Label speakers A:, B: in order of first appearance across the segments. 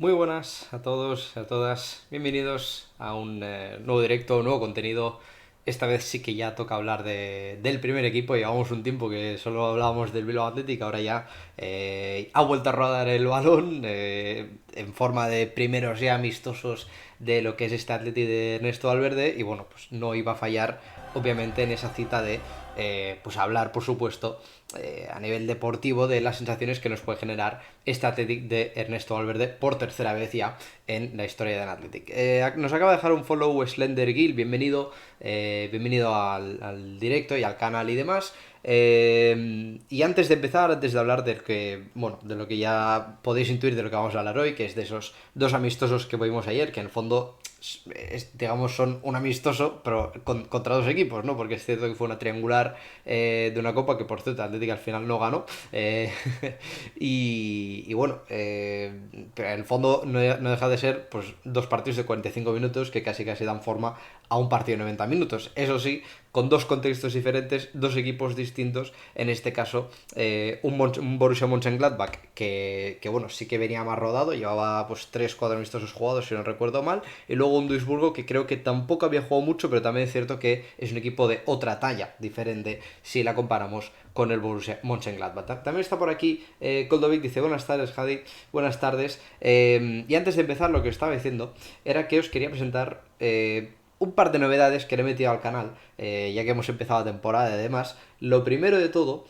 A: Muy buenas a todos, a todas. Bienvenidos a un nuevo directo, un nuevo contenido. Esta vez sí que ya toca hablar del primer equipo. Llevamos un tiempo que solo hablábamos del Bilbao Athletic. Ahora ya ha vuelto a rodar el balón en forma de primeros ya amistosos de lo que es este Athletic de Ernesto Valverde. Y bueno, pues no iba a fallar, obviamente, en esa cita de pues hablar, por supuesto, a nivel deportivo de las sensaciones que nos puede generar este Athletic de Ernesto Valverde por tercera vez ya en la historia del Athletic. Nos acaba de dejar un follow Slender Gill, bienvenido al directo y al canal y demás. Y antes de empezar, antes de hablar de lo que ya podéis intuir de lo que vamos a hablar hoy, que es de esos dos amistosos que vimos ayer, que en el fondo digamos, son un amistoso, pero contra dos equipos, ¿no? Porque es cierto que fue una triangular de una copa que, por cierto, Atlético al final no ganó. Y bueno, pero en el fondo no deja de ser pues dos partidos de 45 minutos que casi dan forma a un partido de 90 minutos. Eso sí, con dos contextos diferentes, dos equipos distintos. En este caso, un Borussia Mönchengladbach bueno, sí que venía más rodado, llevaba pues 3-4 amistosos jugados, si no recuerdo mal, y luego un Duisburgo que creo que tampoco había jugado mucho, pero también es cierto que es un equipo de otra talla diferente si la comparamos con el Borussia Mönchengladbach. También está por aquí Koldovic, dice buenas tardes Javi, buenas tardes. Y antes de empezar lo que estaba diciendo era que os quería presentar un par de novedades que le he metido al canal, ya que hemos empezado la temporada y demás. Lo primero de todo,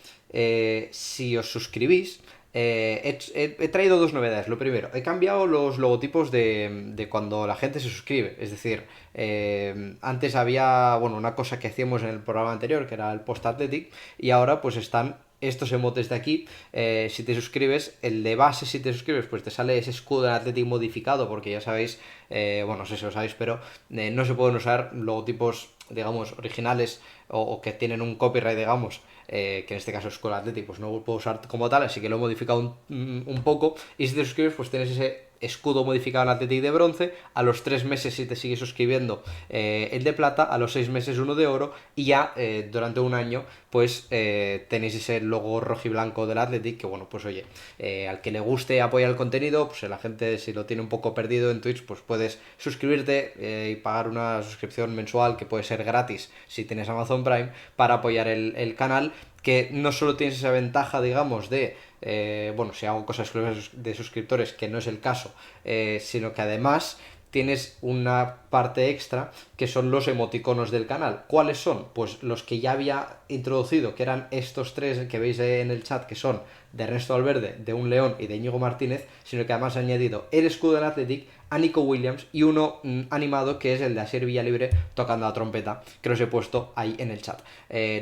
A: si os suscribís, he traído dos novedades. Lo primero, he cambiado los logotipos de cuando la gente se suscribe. Es decir, antes había, bueno, una cosa que hacíamos en el programa anterior, que era el Post Athletic, y ahora pues están estos emotes de aquí. Si te suscribes, el de base, si te suscribes, pues te sale ese escudo del Athletic modificado, porque ya sabéis, bueno, no sé si lo sabéis, pero no se pueden usar logotipos, digamos, originales o que tienen un copyright, digamos, que en este caso es School Athletic, pues no lo puedo usar como tal, así que lo he modificado un poco. Y si te suscribes, pues tienes ese escudo modificado en Athletic de bronce. A los 3 meses, si te sigues suscribiendo, el de plata. A los 6 meses, uno de oro. Y ya durante un año, pues tenéis ese logo rojo y blanco del Athletic. Que bueno, pues oye, al que le guste apoyar el contenido, pues la gente, si lo tiene un poco perdido en Twitch, pues puedes suscribirte y pagar una suscripción mensual que puede ser gratis si tienes Amazon Prime para apoyar el canal, que no solo tienes esa ventaja, digamos, de, bueno, si hago cosas de suscriptores, que no es el caso, sino que además tienes una parte extra que son los emoticonos del canal. ¿Cuáles son? Pues los que ya había introducido, que eran estos tres que veis en el chat, que son de Ernesto Valverde, de Un León y de Íñigo Martínez, sino que además ha añadido el escudo del Athletic, a Nico Williams y uno animado que es el de Asier Villalibre tocando la trompeta, que los he puesto ahí en el chat.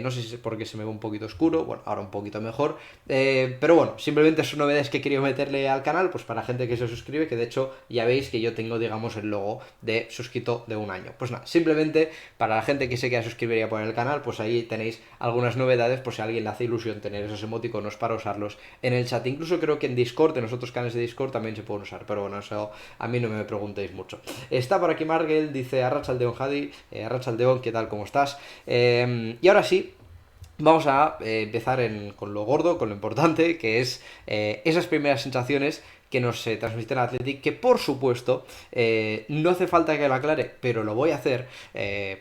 A: No sé si es porque se me ve un poquito oscuro, bueno, ahora un poquito mejor, pero bueno, simplemente son novedades que he querido meterle al canal, pues para gente que se suscribe, que de hecho ya veis que yo tengo, digamos, el logo de suscrito de un año. Pues nada, simplemente para la gente que se quiera suscribir y apoyar el canal, pues ahí tenéis algunas novedades, por si a alguien le hace ilusión tener esos emoticonos para usarlos en el chat. Incluso creo que en Discord, en los otros canales de Discord también se pueden usar, pero bueno, eso a mí no me preguntéis mucho. Está por aquí Margel, dice Arrachaldeón Jadi, Arrachaldeón, ¿qué tal? ¿Cómo estás? Y ahora sí, vamos a empezar con lo gordo, con lo importante, que es esas primeras sensaciones que nos transmiten al Athletic, que por supuesto no hace falta que lo aclare, pero lo voy a hacer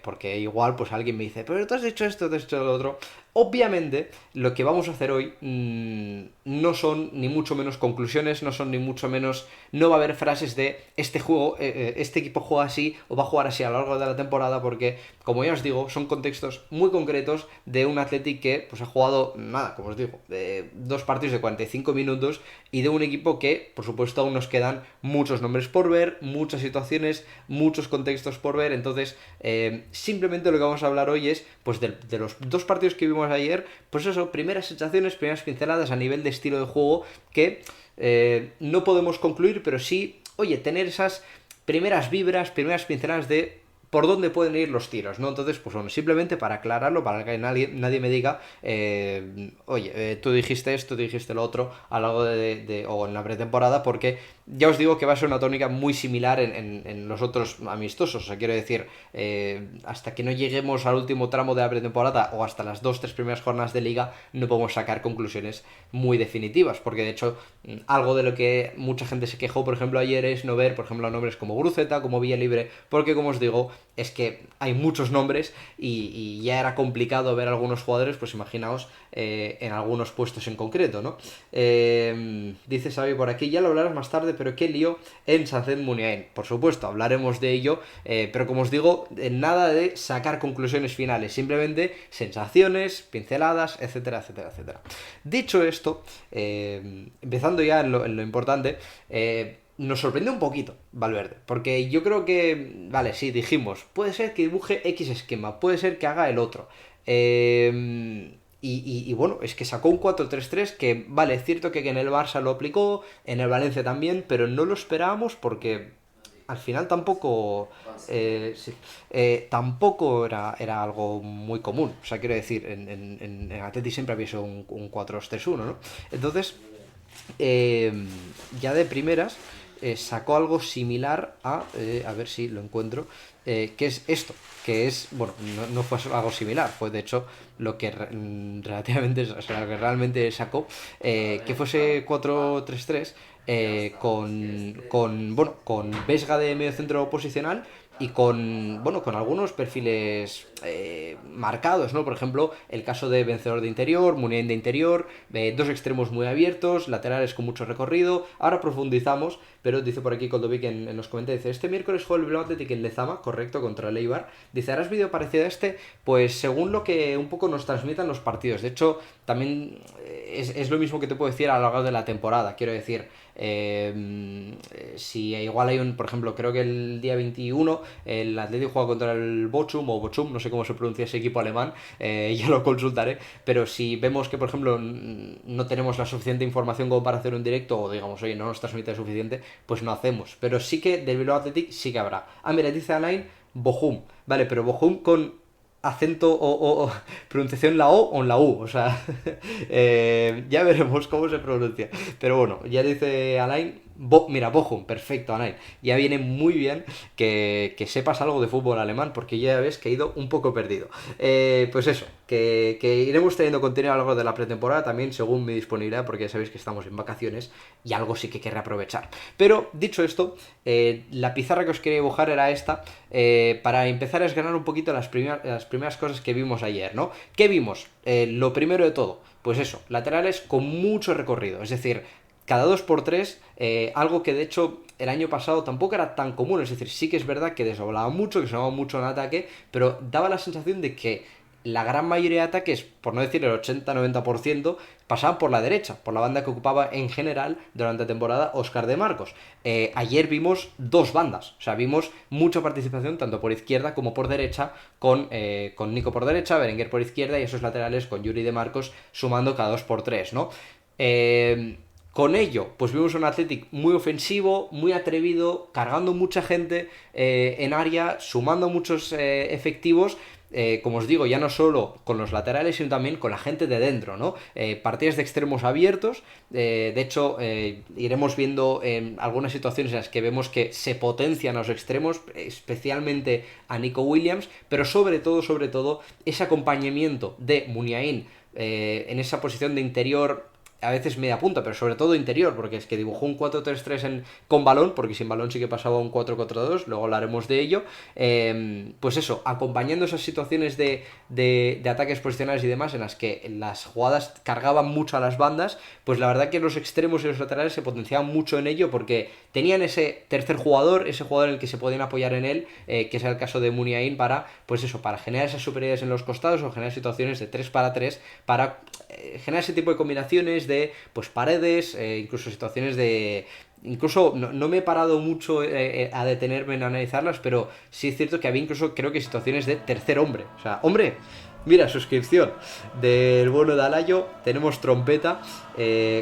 A: porque igual pues alguien me dice, pero tú has dicho esto, tú has dicho lo otro. Obviamente, lo que vamos a hacer hoy no son ni mucho menos conclusiones, no son ni mucho menos, no va a haber frases de este juego, este equipo juega así o va a jugar así a lo largo de la temporada, porque, como ya os digo, son contextos muy concretos de un Athletic que pues ha jugado, nada, como os digo, de dos partidos de 45 minutos y de un equipo que, por supuesto, aún nos quedan muchos nombres por ver, muchas situaciones, muchos contextos por ver. Entonces, simplemente lo que vamos a hablar hoy es pues de los dos partidos que vimos ayer, pues eso, primeras sensaciones, primeras pinceladas a nivel de estilo de juego que no podemos concluir, pero sí, oye, tener esas primeras vibras, primeras pinceladas de por dónde pueden ir los tiros, ¿no? Entonces, pues bueno, simplemente para aclararlo, para que nadie me diga, oye, tú dijiste esto, tú dijiste lo otro a lo largo o en la pretemporada, porque ya os digo que va a ser una tónica muy similar en los otros amistosos. O sea, quiero decir, hasta que no lleguemos al último tramo de la pretemporada o hasta las 2 3 primeras jornadas de liga, no podemos sacar conclusiones muy definitivas, porque de hecho, algo de lo que mucha gente se quejó, por ejemplo, ayer es no ver, por ejemplo, nombres como Gruceta, como Villalibre, porque como os digo, es que hay muchos nombres y ya era complicado ver algunos jugadores, pues imaginaos en algunos puestos en concreto, ¿no? Dice Xavi por aquí, ya lo hablarás más tarde, pero qué lío en Sancet Muniain. Por supuesto, hablaremos de ello, pero como os digo, nada de sacar conclusiones finales, simplemente sensaciones, pinceladas, etcétera, etcétera, etcétera. Dicho esto, empezando ya en lo importante, nos sorprende un poquito Valverde, porque yo creo que, vale, sí, dijimos, puede ser que dibuje X esquema, puede ser que haga el otro. Y bueno, es que sacó un 4-3-3 que, vale, es cierto que en el Barça lo aplicó, en el Valencia también, pero no lo esperábamos porque al final tampoco sí, tampoco era algo muy común. O sea, quiero decir, en Atleti siempre había sido un 4-2-3-1, ¿no? Entonces, eh, ya de primeras sacó algo similar a ver si lo encuentro, que es esto, que es, bueno, no fue algo similar, fue de hecho lo que relativamente, o sea, lo que realmente sacó, que fuese 4-3-3 bueno, con Vesga de medio centro posicional y bueno, con algunos perfiles marcados, ¿no? Por ejemplo, el caso de Vencedor de interior, Muniain de interior, dos extremos muy abiertos, laterales con mucho recorrido. Ahora profundizamos, pero dice por aquí Koldovic en los comentarios, dice, este miércoles juega el Bilbao Athletic en Lezama, correcto, contra el Eibar. Dice, ¿harás vídeo parecido a este? Pues según lo que un poco nos transmitan los partidos. De hecho, también es lo mismo que te puedo decir a lo largo de la temporada, quiero decir. Si igual hay por ejemplo, creo que el día 21 el Atlético juega contra el Bochum, no sé cómo se pronuncia ese equipo alemán, ya lo consultaré, pero si vemos que, por ejemplo, no tenemos la suficiente información como para hacer un directo, o digamos, oye, no nos transmite suficiente, pues no hacemos, pero sí que del Bilbao Athletic sí que habrá. Ah, mira, dice Alain, Bochum, vale, pero Bochum con acento o pronunciación la O en la U, o sea, ya veremos cómo se pronuncia. Pero bueno, ya dice Alain, mira, Bochum, perfecto, Alain. Ya viene muy bien que sepas algo de fútbol alemán, porque ya ves que he ido un poco perdido. Pues eso, que iremos teniendo contenido a lo largo de la pretemporada, también según mi disponibilidad, porque ya sabéis que estamos en vacaciones y algo sí que querré aprovechar. Pero dicho esto, la pizarra que os quería dibujar era esta, para empezar a desgranar un poquito las primeras cosas que vimos ayer, ¿no? ¿Qué vimos? Lo primero de todo, pues eso, laterales con mucho recorrido, es decir, cada 2 por 3, algo que de hecho el año pasado tampoco era tan común, es decir, sí que es verdad que desdoblaba mucho, que se llamaba mucho en ataque, pero daba la sensación de que la gran mayoría de ataques, por no decir el 80-90%, pasaban por la derecha, por la banda que ocupaba en general durante la temporada Óscar de Marcos. Ayer vimos dos bandas, o sea, vimos mucha participación tanto por izquierda como por derecha, con Nico por derecha, Berenguer por izquierda y esos laterales con Yuri de Marcos sumando cada 2 por 3, ¿no? Con ello, pues vimos un Athletic muy ofensivo, muy atrevido, cargando mucha gente en área, sumando muchos efectivos. Como os digo, ya no solo con los laterales, sino también con la gente de dentro, ¿no? Partidas de extremos abiertos. De hecho, iremos viendo algunas situaciones en las que vemos que se potencian los extremos, especialmente a Nico Williams, pero sobre todo, ese acompañamiento de Muniain en esa posición de interior, a veces media punta, pero sobre todo interior, porque es que dibujó un 4-3-3 con balón, porque sin balón sí que pasaba un 4-4-2, luego hablaremos de ello. Pues eso, acompañando esas situaciones de ataques posicionales y demás, en las que las jugadas cargaban mucho a las bandas, pues la verdad que los extremos y los laterales se potenciaban mucho en ello, porque tenían ese tercer jugador, ese jugador en el que se podían apoyar en él, que es el caso de Muniain, pues eso, para generar esas superioridades en los costados o generar situaciones de 3 para 3, para generar ese tipo de combinaciones de pues paredes, incluso situaciones de... Incluso no me he parado mucho a detenerme en analizarlas, pero sí es cierto que había incluso creo que situaciones de tercer hombre. O sea, hombre, Mira, suscripción del bueno de Alayo, tenemos trompeta,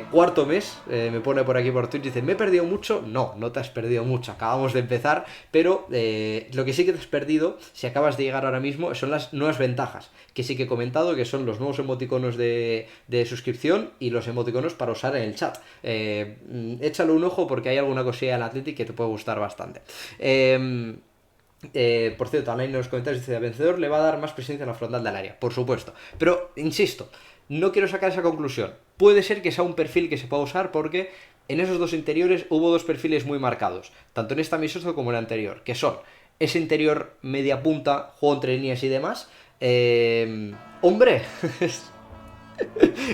A: cuarto mes, me pone por aquí por Twitch, dice, ¿me he perdido mucho? No, no te has perdido mucho, acabamos de empezar, pero lo que sí que te has perdido, si acabas de llegar ahora mismo, son las nuevas ventajas, que sí que he comentado, que son los nuevos emoticonos de suscripción y los emoticonos para usar en el chat. Échale un ojo porque hay alguna cosilla del Athletic que te puede gustar bastante. Por cierto, Alain en los comentarios dice, al vencedor le va a dar más presencia en la frontal del área, por supuesto. Pero, insisto, no quiero sacar esa conclusión. Puede ser que sea un perfil que se pueda usar porque en esos dos interiores hubo dos perfiles muy marcados, tanto en esta amistoso como en el anterior, que son ese interior media punta, juego entre líneas y demás. Hombre,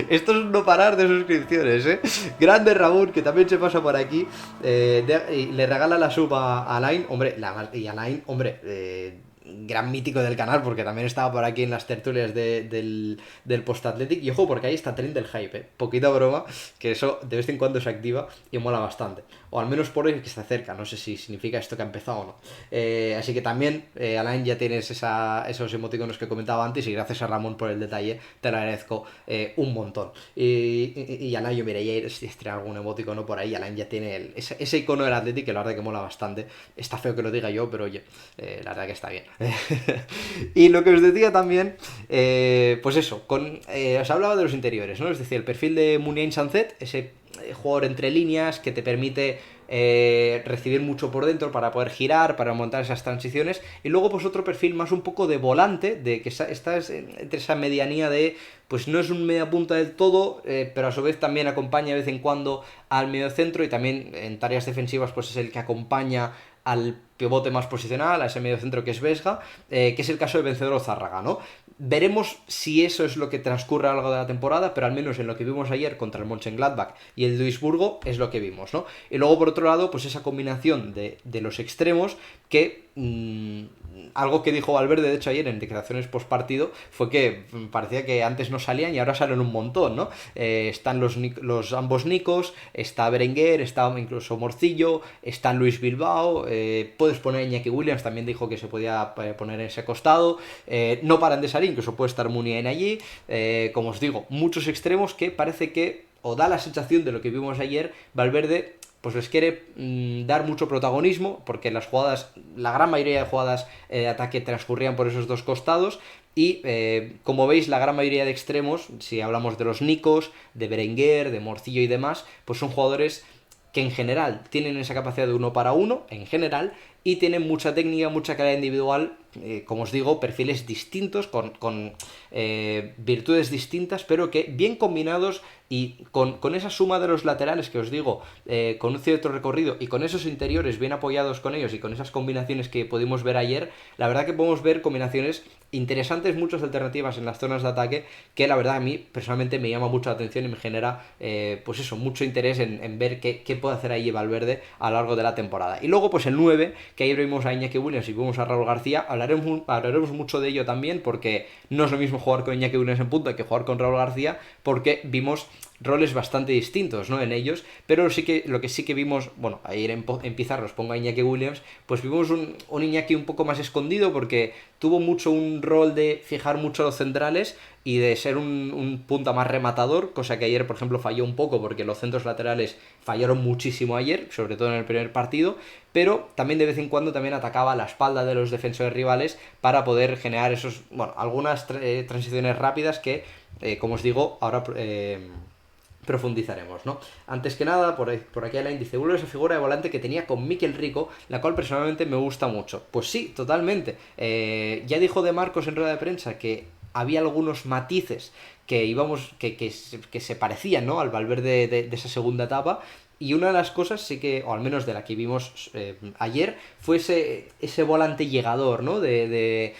A: esto es un no parar de suscripciones, ¿eh? Grande Raúl, que también se pasa por aquí. Y le regala la sub a Alain. Hombre, y Alain, hombre, gran mítico del canal, porque también estaba por aquí en las tertulias del Post Athletic. Y ojo, porque ahí está Tren del Hype, ¿eh? Poquita broma, que eso de vez en cuando se activa y mola bastante. O al menos por hoy que está cerca, no sé si significa esto que ha empezado o no. Así que también, Alain, ya tienes esos emoticonos que comentaba antes y gracias a Ramón por el detalle, te lo agradezco un montón. Y Alain, yo mira, ya si tiene algún emoticono por ahí, Alain ya tiene ese icono del Athletic que la verdad que mola bastante. Está feo que lo diga yo, pero oye, la verdad que está bien. Y lo que os decía también, pues eso, os hablaba de los interiores, ¿no? Es decir, el perfil de Muniain Sanzet, ese jugador entre líneas que te permite recibir mucho por dentro para poder girar, para montar esas transiciones, y luego pues otro perfil más un poco de volante, de que estás entre esa medianía de, pues no es un media punta del todo, pero a su vez también acompaña de vez en cuando al medio centro y también en tareas defensivas pues es el que acompaña al pivote más posicional, a ese medio centro que es Vesga, que es el caso de Vencedor Zárraga, ¿no? Veremos si eso es lo que transcurre a lo largo de la temporada, pero al menos en lo que vimos ayer contra el Mönchengladbach y el Duisburgo es lo que vimos, ¿no? Y luego, por otro lado, pues esa combinación de los extremos que... algo que dijo Valverde, de hecho, ayer en declaraciones post partido, fue que parecía que antes no salían y ahora salen un montón, ¿no? Están los ambos Nicos, está Berenguer, está incluso Morcillo, está Luis Bilbao, puedes poner a Iñaki Williams, también dijo que se podía poner en ese costado, no paran de salir, incluso puede estar Muniain allí, como os digo, muchos extremos que parece que, o da la sensación de lo que vimos ayer, Valverde pues les quiere dar mucho protagonismo, porque las jugadas, la gran mayoría de jugadas de ataque transcurrían por esos dos costados, y como veis, la gran mayoría de extremos, si hablamos de los Nicos, de Berenguer, de Morcillo y demás, pues son jugadores que en general tienen esa capacidad de uno para uno, en general, y tienen mucha técnica, mucha calidad individual, como os digo, perfiles distintos, con virtudes distintas, pero que bien combinados y con esa suma de los laterales que os digo, con un cierto recorrido y con esos interiores bien apoyados con ellos y con esas combinaciones que pudimos ver ayer, la verdad que podemos ver combinaciones interesantes, muchas alternativas en las zonas de ataque, que la verdad a mí personalmente me llama mucho la atención y me genera, pues eso, mucho interés en ver qué puede hacer ahí Valverde a lo largo de la temporada. Y luego pues el 9, que ayer vimos a Iñaki Williams y vimos a Raúl García, hablaremos mucho de ello también, porque no es lo mismo jugar con Iñaki Williams en punta que jugar con Raúl García, porque vimos roles bastante distintos, ¿no? En ellos, pero lo que sí que vimos, bueno, ayer en pizarra os pongo a Iñaki Williams, pues vimos un Iñaki un poco más escondido porque tuvo mucho un rol de fijar mucho a los centrales y de ser un punta más rematador, cosa que ayer, por ejemplo, falló un poco porque los centros laterales fallaron muchísimo ayer, sobre todo en el primer partido, pero también de vez en cuando también atacaba la espalda de los defensores rivales para poder generar algunas transiciones rápidas que, como os digo, ahora profundizaremos, ¿no? Antes que nada, por aquí Alain dice, vuelve esa figura de volante que tenía con Mikel Rico, la cual personalmente me gusta mucho. Pues sí, totalmente. Ya dijo De Marcos en rueda de prensa que había algunos matices que se parecían, ¿no? Al Valverde de esa segunda etapa. Y una de las cosas sí que, o al menos de la que vimos ayer, fue ese volante llegador, ¿no? De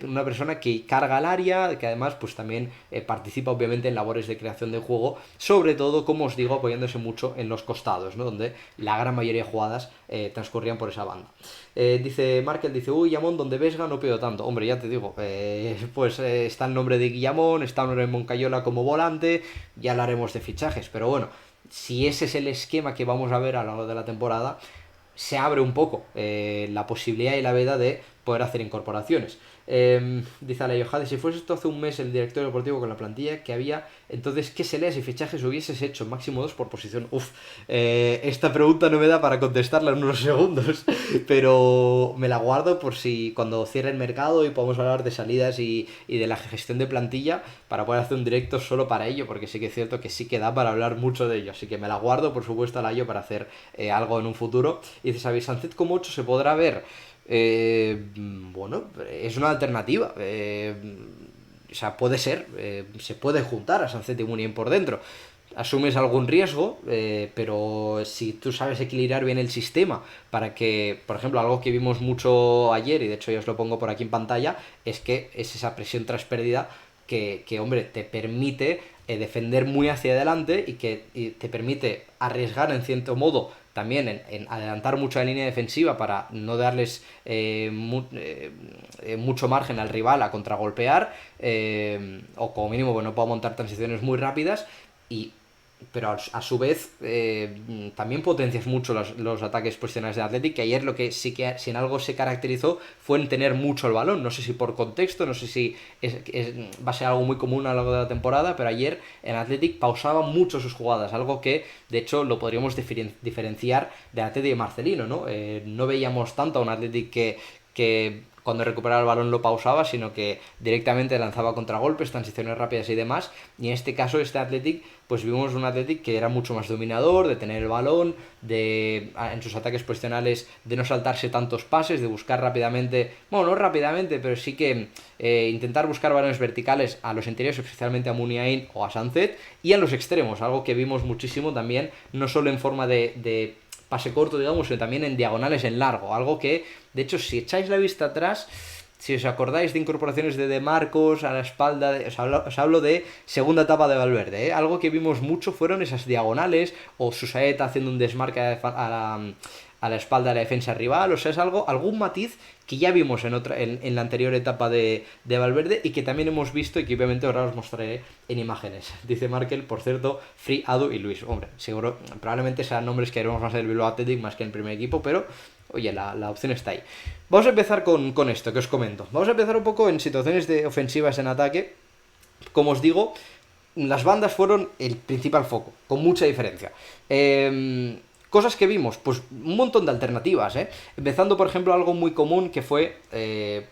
A: una persona que carga al área, que además pues también participa obviamente en labores de creación de juego, sobre todo, como os digo, apoyándose mucho en los costados, ¿no? Donde la gran mayoría de jugadas transcurrían por esa banda. Dice Markel, dice, uy, Guillamón, donde Vesga no pido tanto. Hombre, ya te digo, está el nombre de Guillamón, está el nombre de Moncayola como volante, ya hablaremos de fichajes, pero bueno, si ese es el esquema que vamos a ver a lo largo de la temporada, se abre un poco la posibilidad y la veda de poder hacer incorporaciones. Dice Alejo Jade, si fuese esto hace un mes el director deportivo con la plantilla que había, entonces ¿qué serías y fichajes hubieses hecho? Máximo 2 por posición. Esta pregunta no me da para contestarla en unos segundos, pero me la guardo por si cuando cierre el mercado y podamos hablar de salidas y de la gestión de plantilla, para poder hacer un directo solo para ello, porque sí que es cierto que sí que da para hablar mucho de ello, así que me la guardo, por supuesto, a la yo para hacer algo en un futuro. Y dice, ¿sabéis? Sancet como 8 se podrá ver. Bueno, es una alternativa. O sea, puede ser. Se puede juntar a Sancet y Muniain por dentro. Asumes algún riesgo, pero si tú sabes equilibrar bien el sistema para que, por ejemplo, algo que vimos mucho ayer, y de hecho yo os lo pongo por aquí en pantalla, es que es esa presión tras pérdida que hombre, te permite defender muy hacia adelante y te permite arriesgar en cierto modo también en adelantar mucho la línea defensiva para no darles mucho margen al rival a contragolpear, o como mínimo pues, no puedo montar transiciones muy rápidas, y pero a su vez también potencias mucho los ataques posicionales de Athletic, que ayer lo que sí que si en algo se caracterizó fue en tener mucho el balón, no sé si por contexto, no sé si va a ser algo muy común a lo largo de la temporada, pero ayer en Athletic pausaba mucho sus jugadas, algo que de hecho lo podríamos diferenciar de Athletic de Marcelino, ¿no? No veíamos tanto a un Athletic que cuando recuperaba el balón lo pausaba, sino que directamente lanzaba contragolpes, transiciones rápidas y demás. Y en este caso, este Athletic, pues vimos un Athletic que era mucho más dominador, de tener el balón, en sus ataques posicionales, de no saltarse tantos pases, de buscar rápidamente, bueno, no rápidamente, pero sí que intentar buscar balones verticales a los interiores, especialmente a Muniain o a Sancet, y a los extremos, algo que vimos muchísimo también, no solo en forma de pase corto, digamos, sino también en diagonales en largo, algo que, de hecho, si echáis la vista atrás, si os acordáis de incorporaciones de Marcos a la espalda, os hablo de segunda etapa de Valverde, algo que vimos mucho fueron esas diagonales, o Susaeta haciendo un desmarque a la espalda de la defensa rival, o sea, es algún matiz que ya vimos en la anterior etapa de Valverde y que también hemos visto y que obviamente ahora os mostraré en imágenes. Dice Markel, por cierto, Free, Adu y Luis. Hombre, seguro, probablemente sean nombres que haremos más en el Bilbao Athletic más que en el primer equipo, pero oye, la opción está ahí. Vamos a empezar con esto que os comento. Vamos a empezar un poco en situaciones de ofensivas en ataque. Como os digo, las bandas fueron el principal foco, con mucha diferencia. Cosas que vimos, pues un montón de alternativas, Empezando, por ejemplo, algo muy común que fue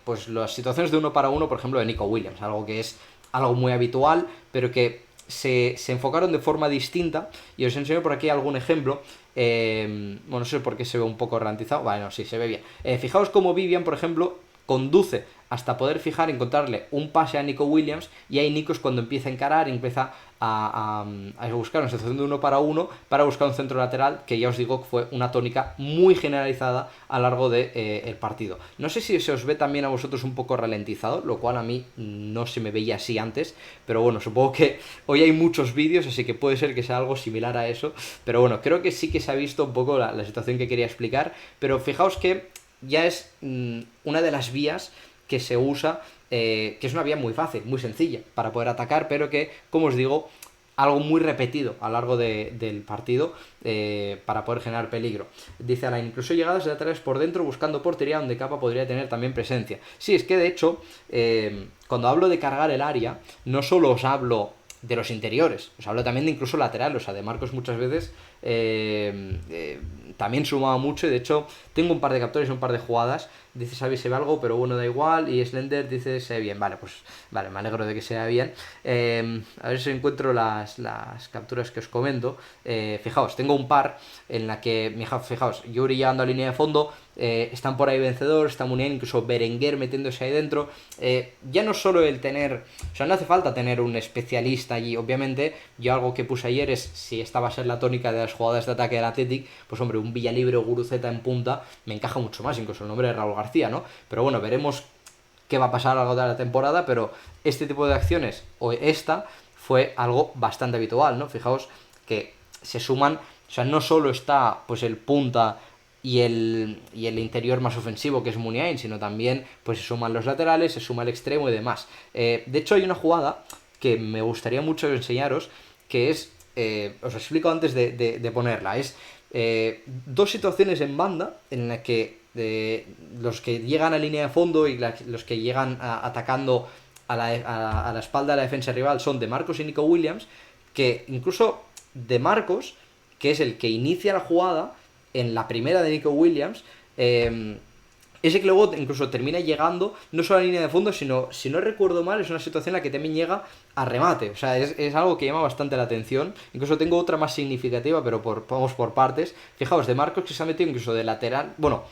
A: pues las situaciones de 1 para 1, por ejemplo, de Nico Williams, algo que es algo muy habitual, pero que se enfocaron de forma distinta, y os enseño por aquí algún ejemplo. Bueno, no sé por qué se ve un poco ralentizado, bueno, sí, se ve bien. Fijaos cómo Vivian, por ejemplo, conduce hasta poder encontrarle un pase a Nico Williams, y ahí Nico es cuando empieza a encarar, empieza a buscar una situación de 1 para 1 para buscar un centro lateral, que ya os digo que fue una tónica muy generalizada a lo largo del partido. No sé si se os ve también a vosotros un poco ralentizado, lo cual a mí no se me veía así antes, pero bueno, supongo que hoy hay muchos vídeos, así que puede ser que sea algo similar a eso, pero bueno, creo que sí que se ha visto un poco la situación que quería explicar, pero fijaos que ya es una de las vías que se usa, que es una vía muy fácil, muy sencilla para poder atacar, pero que, como os digo, algo muy repetido a lo largo del partido para poder generar peligro. Dice Alain, incluso llegadas de laterales por dentro buscando portería donde Capa podría tener también presencia. Sí, es que de hecho, cuando hablo de cargar el área, no solo os hablo de los interiores, os hablo también de incluso laterales, o sea, de Marcos muchas veces también sumaba mucho, y de hecho tengo un par de captores y un par de jugadas. Dice Xavi, se ve algo, pero bueno, da igual. Y Slender dice, se ve bien. Vale, pues vale, me alegro de que se vea bien. A ver si encuentro las capturas que os comento. Fijaos, tengo un par en la que, fijaos, Yuri llegando a línea de fondo, están por ahí vencedor, está Muniain, incluso Berenguer metiéndose ahí dentro. Ya no solo el tener, o sea, no hace falta tener un especialista allí, obviamente. Yo algo que puse ayer es, si esta va a ser la tónica de las jugadas de ataque del Athletic, pues hombre, un Villalibre o Guruceta en punta me encaja mucho más, incluso el nombre de Raúl García, ¿no? Pero bueno, veremos qué va a pasar a lo largo de la temporada, pero este tipo de acciones, o esta, fue algo bastante habitual, ¿no? Fijaos que se suman, o sea, no solo está pues el punta y el interior más ofensivo, que es Muniain, sino también pues se suman los laterales, se suma el extremo y demás. De hecho, hay una jugada que me gustaría mucho enseñaros, que es, os explico antes de ponerla, es dos situaciones en banda en la que los que llegan a línea de fondo y los que llegan atacando a la espalda de la defensa rival son De Marcos y Nico Williams, que incluso De Marcos, que es el que inicia la jugada en la primera de Nico Williams, ese que luego incluso termina llegando no solo a la línea de fondo, sino, si no recuerdo mal, es una situación en la que también llega a remate. O sea, es algo que llama bastante la atención. Incluso tengo otra más significativa, pero vamos por partes. Fijaos, De Marcos, que se ha metido incluso de lateral. Bueno,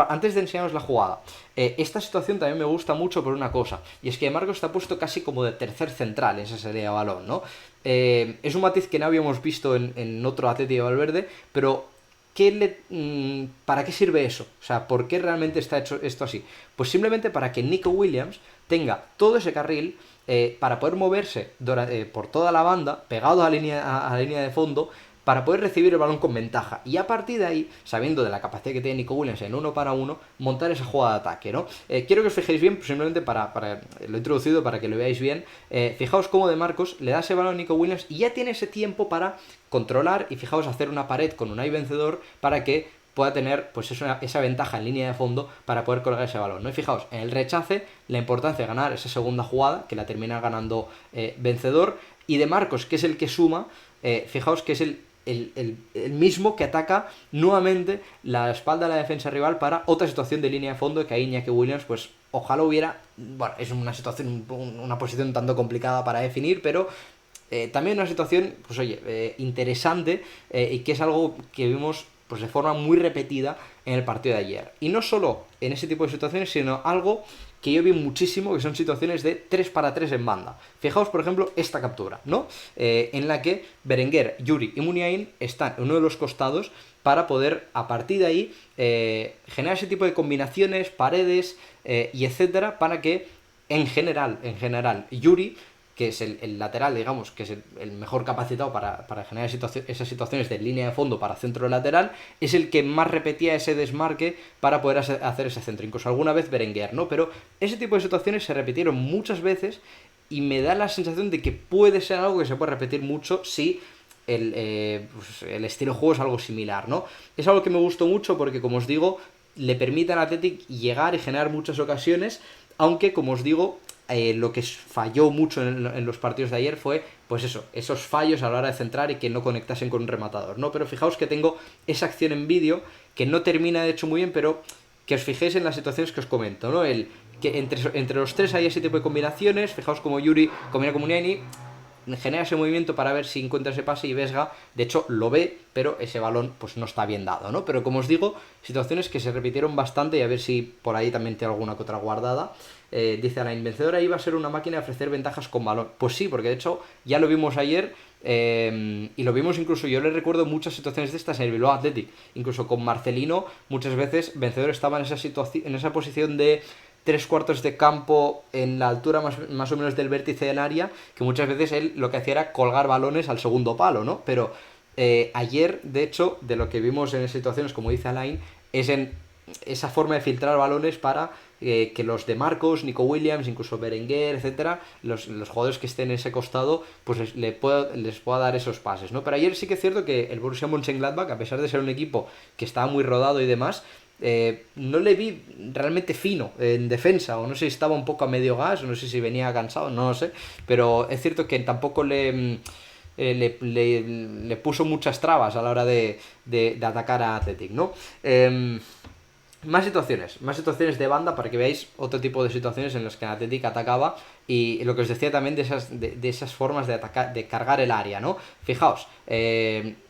A: antes de enseñaros la jugada. Esta situación también me gusta mucho por una cosa, y es que De Marcos está puesto casi como de tercer central en esa serie de balón, ¿no? Es un matiz que no habíamos visto en otro Atleti de Valverde, pero ¿para qué sirve eso? O sea, ¿por qué realmente está hecho esto así? Pues simplemente para que Nico Williams tenga todo ese carril para poder moverse por toda la banda, pegado a la línea de fondo, para poder recibir el balón con ventaja. Y a partir de ahí, sabiendo de la capacidad que tiene Nico Williams en uno para uno, montar esa jugada de ataque, ¿no? Quiero que os fijéis bien, simplemente lo he introducido para que lo veáis bien. Fijaos cómo De Marcos le da ese balón a Nico Williams y ya tiene ese tiempo para controlar y, fijaos, hacer una pared con Unai Vencedor para que pueda tener pues esa ventaja en línea de fondo para poder colgar ese balón, ¿no? Y fijaos, en el rechace, la importancia de ganar esa segunda jugada, que la termina ganando Vencedor, y De Marcos, que es el que suma, fijaos que es el mismo que ataca nuevamente la espalda de la defensa rival para otra situación de línea de fondo que a Iñaki Williams, pues ojalá hubiera. Bueno, es una situación, una posición un tanto complicada para definir, pero también una situación, pues oye, interesante, y que es algo que vimos pues de forma muy repetida en el partido de ayer. Y no solo en ese tipo de situaciones, sino algo que yo vi muchísimo, que son situaciones de 3 para 3 en banda. Fijaos, por ejemplo, esta captura, ¿no? En la que Berenguer, Yuri y Muniain están en uno de los costados para poder, a partir de ahí, generar ese tipo de combinaciones, paredes y etcétera, para que, en general, Yuri, que es el lateral, digamos, que es el mejor capacitado para generar esas situaciones de línea de fondo para centro lateral, es el que más repetía ese desmarque para poder hacer ese centro. Incluso alguna vez Berenguer, ¿no? Pero ese tipo de situaciones se repitieron muchas veces y me da la sensación de que puede ser algo que se puede repetir mucho si pues el estilo de juego es algo similar, ¿no? Es algo que me gustó mucho porque, como os digo, le permite al Athletic llegar y generar muchas ocasiones, aunque, como os digo, lo que falló mucho en los partidos de ayer fue, pues eso, esos fallos a la hora de centrar y que no conectasen con un rematador, ¿no? Pero fijaos que tengo esa acción en vídeo que no termina de hecho muy bien, pero que os fijéis en las situaciones que os comento, ¿no? Que entre los tres hay ese tipo de combinaciones. Fijaos como Yuri combina con Muniain, genera ese movimiento para ver si encuentra ese pase, y Vesga, de hecho, lo ve, pero ese balón pues no está bien dado, ¿no? Pero, como os digo, situaciones que se repitieron bastante, y a ver si por ahí también tengo alguna que otra guardada. Dice Alain, Vencedora iba a ser una máquina de ofrecer ventajas con balón. Pues sí, porque de hecho ya lo vimos ayer, y lo vimos incluso, yo le recuerdo muchas situaciones de estas en el Bilbao Athletic, incluso con Marcelino, muchas veces Vencedor estaba en esa posición de 3 cuartos de campo en la altura más o menos del vértice del área, que muchas veces él lo que hacía era colgar balones al segundo palo, ¿no? Pero ayer, de hecho, de lo que vimos en esas situaciones, como dice Alain, es en esa forma de filtrar balones para que los De Marcos, Nico Williams, incluso Berenguer, etcétera, los jugadores que estén en ese costado, pues les pueda dar esos pases, ¿no? Pero ayer sí que es cierto que el Borussia Mönchengladbach, a pesar de ser un equipo que estaba muy rodado y demás, no le vi realmente fino en defensa, o no sé si estaba un poco a medio gas, o no sé si venía cansado, no lo sé, pero es cierto que tampoco le puso muchas trabas a la hora de atacar a Athletic, ¿no? Más situaciones de banda para que veáis otro tipo de situaciones en las que Athletic atacaba, y lo que os decía también de esas formas de atacar, de cargar el área, ¿no? Fijaos,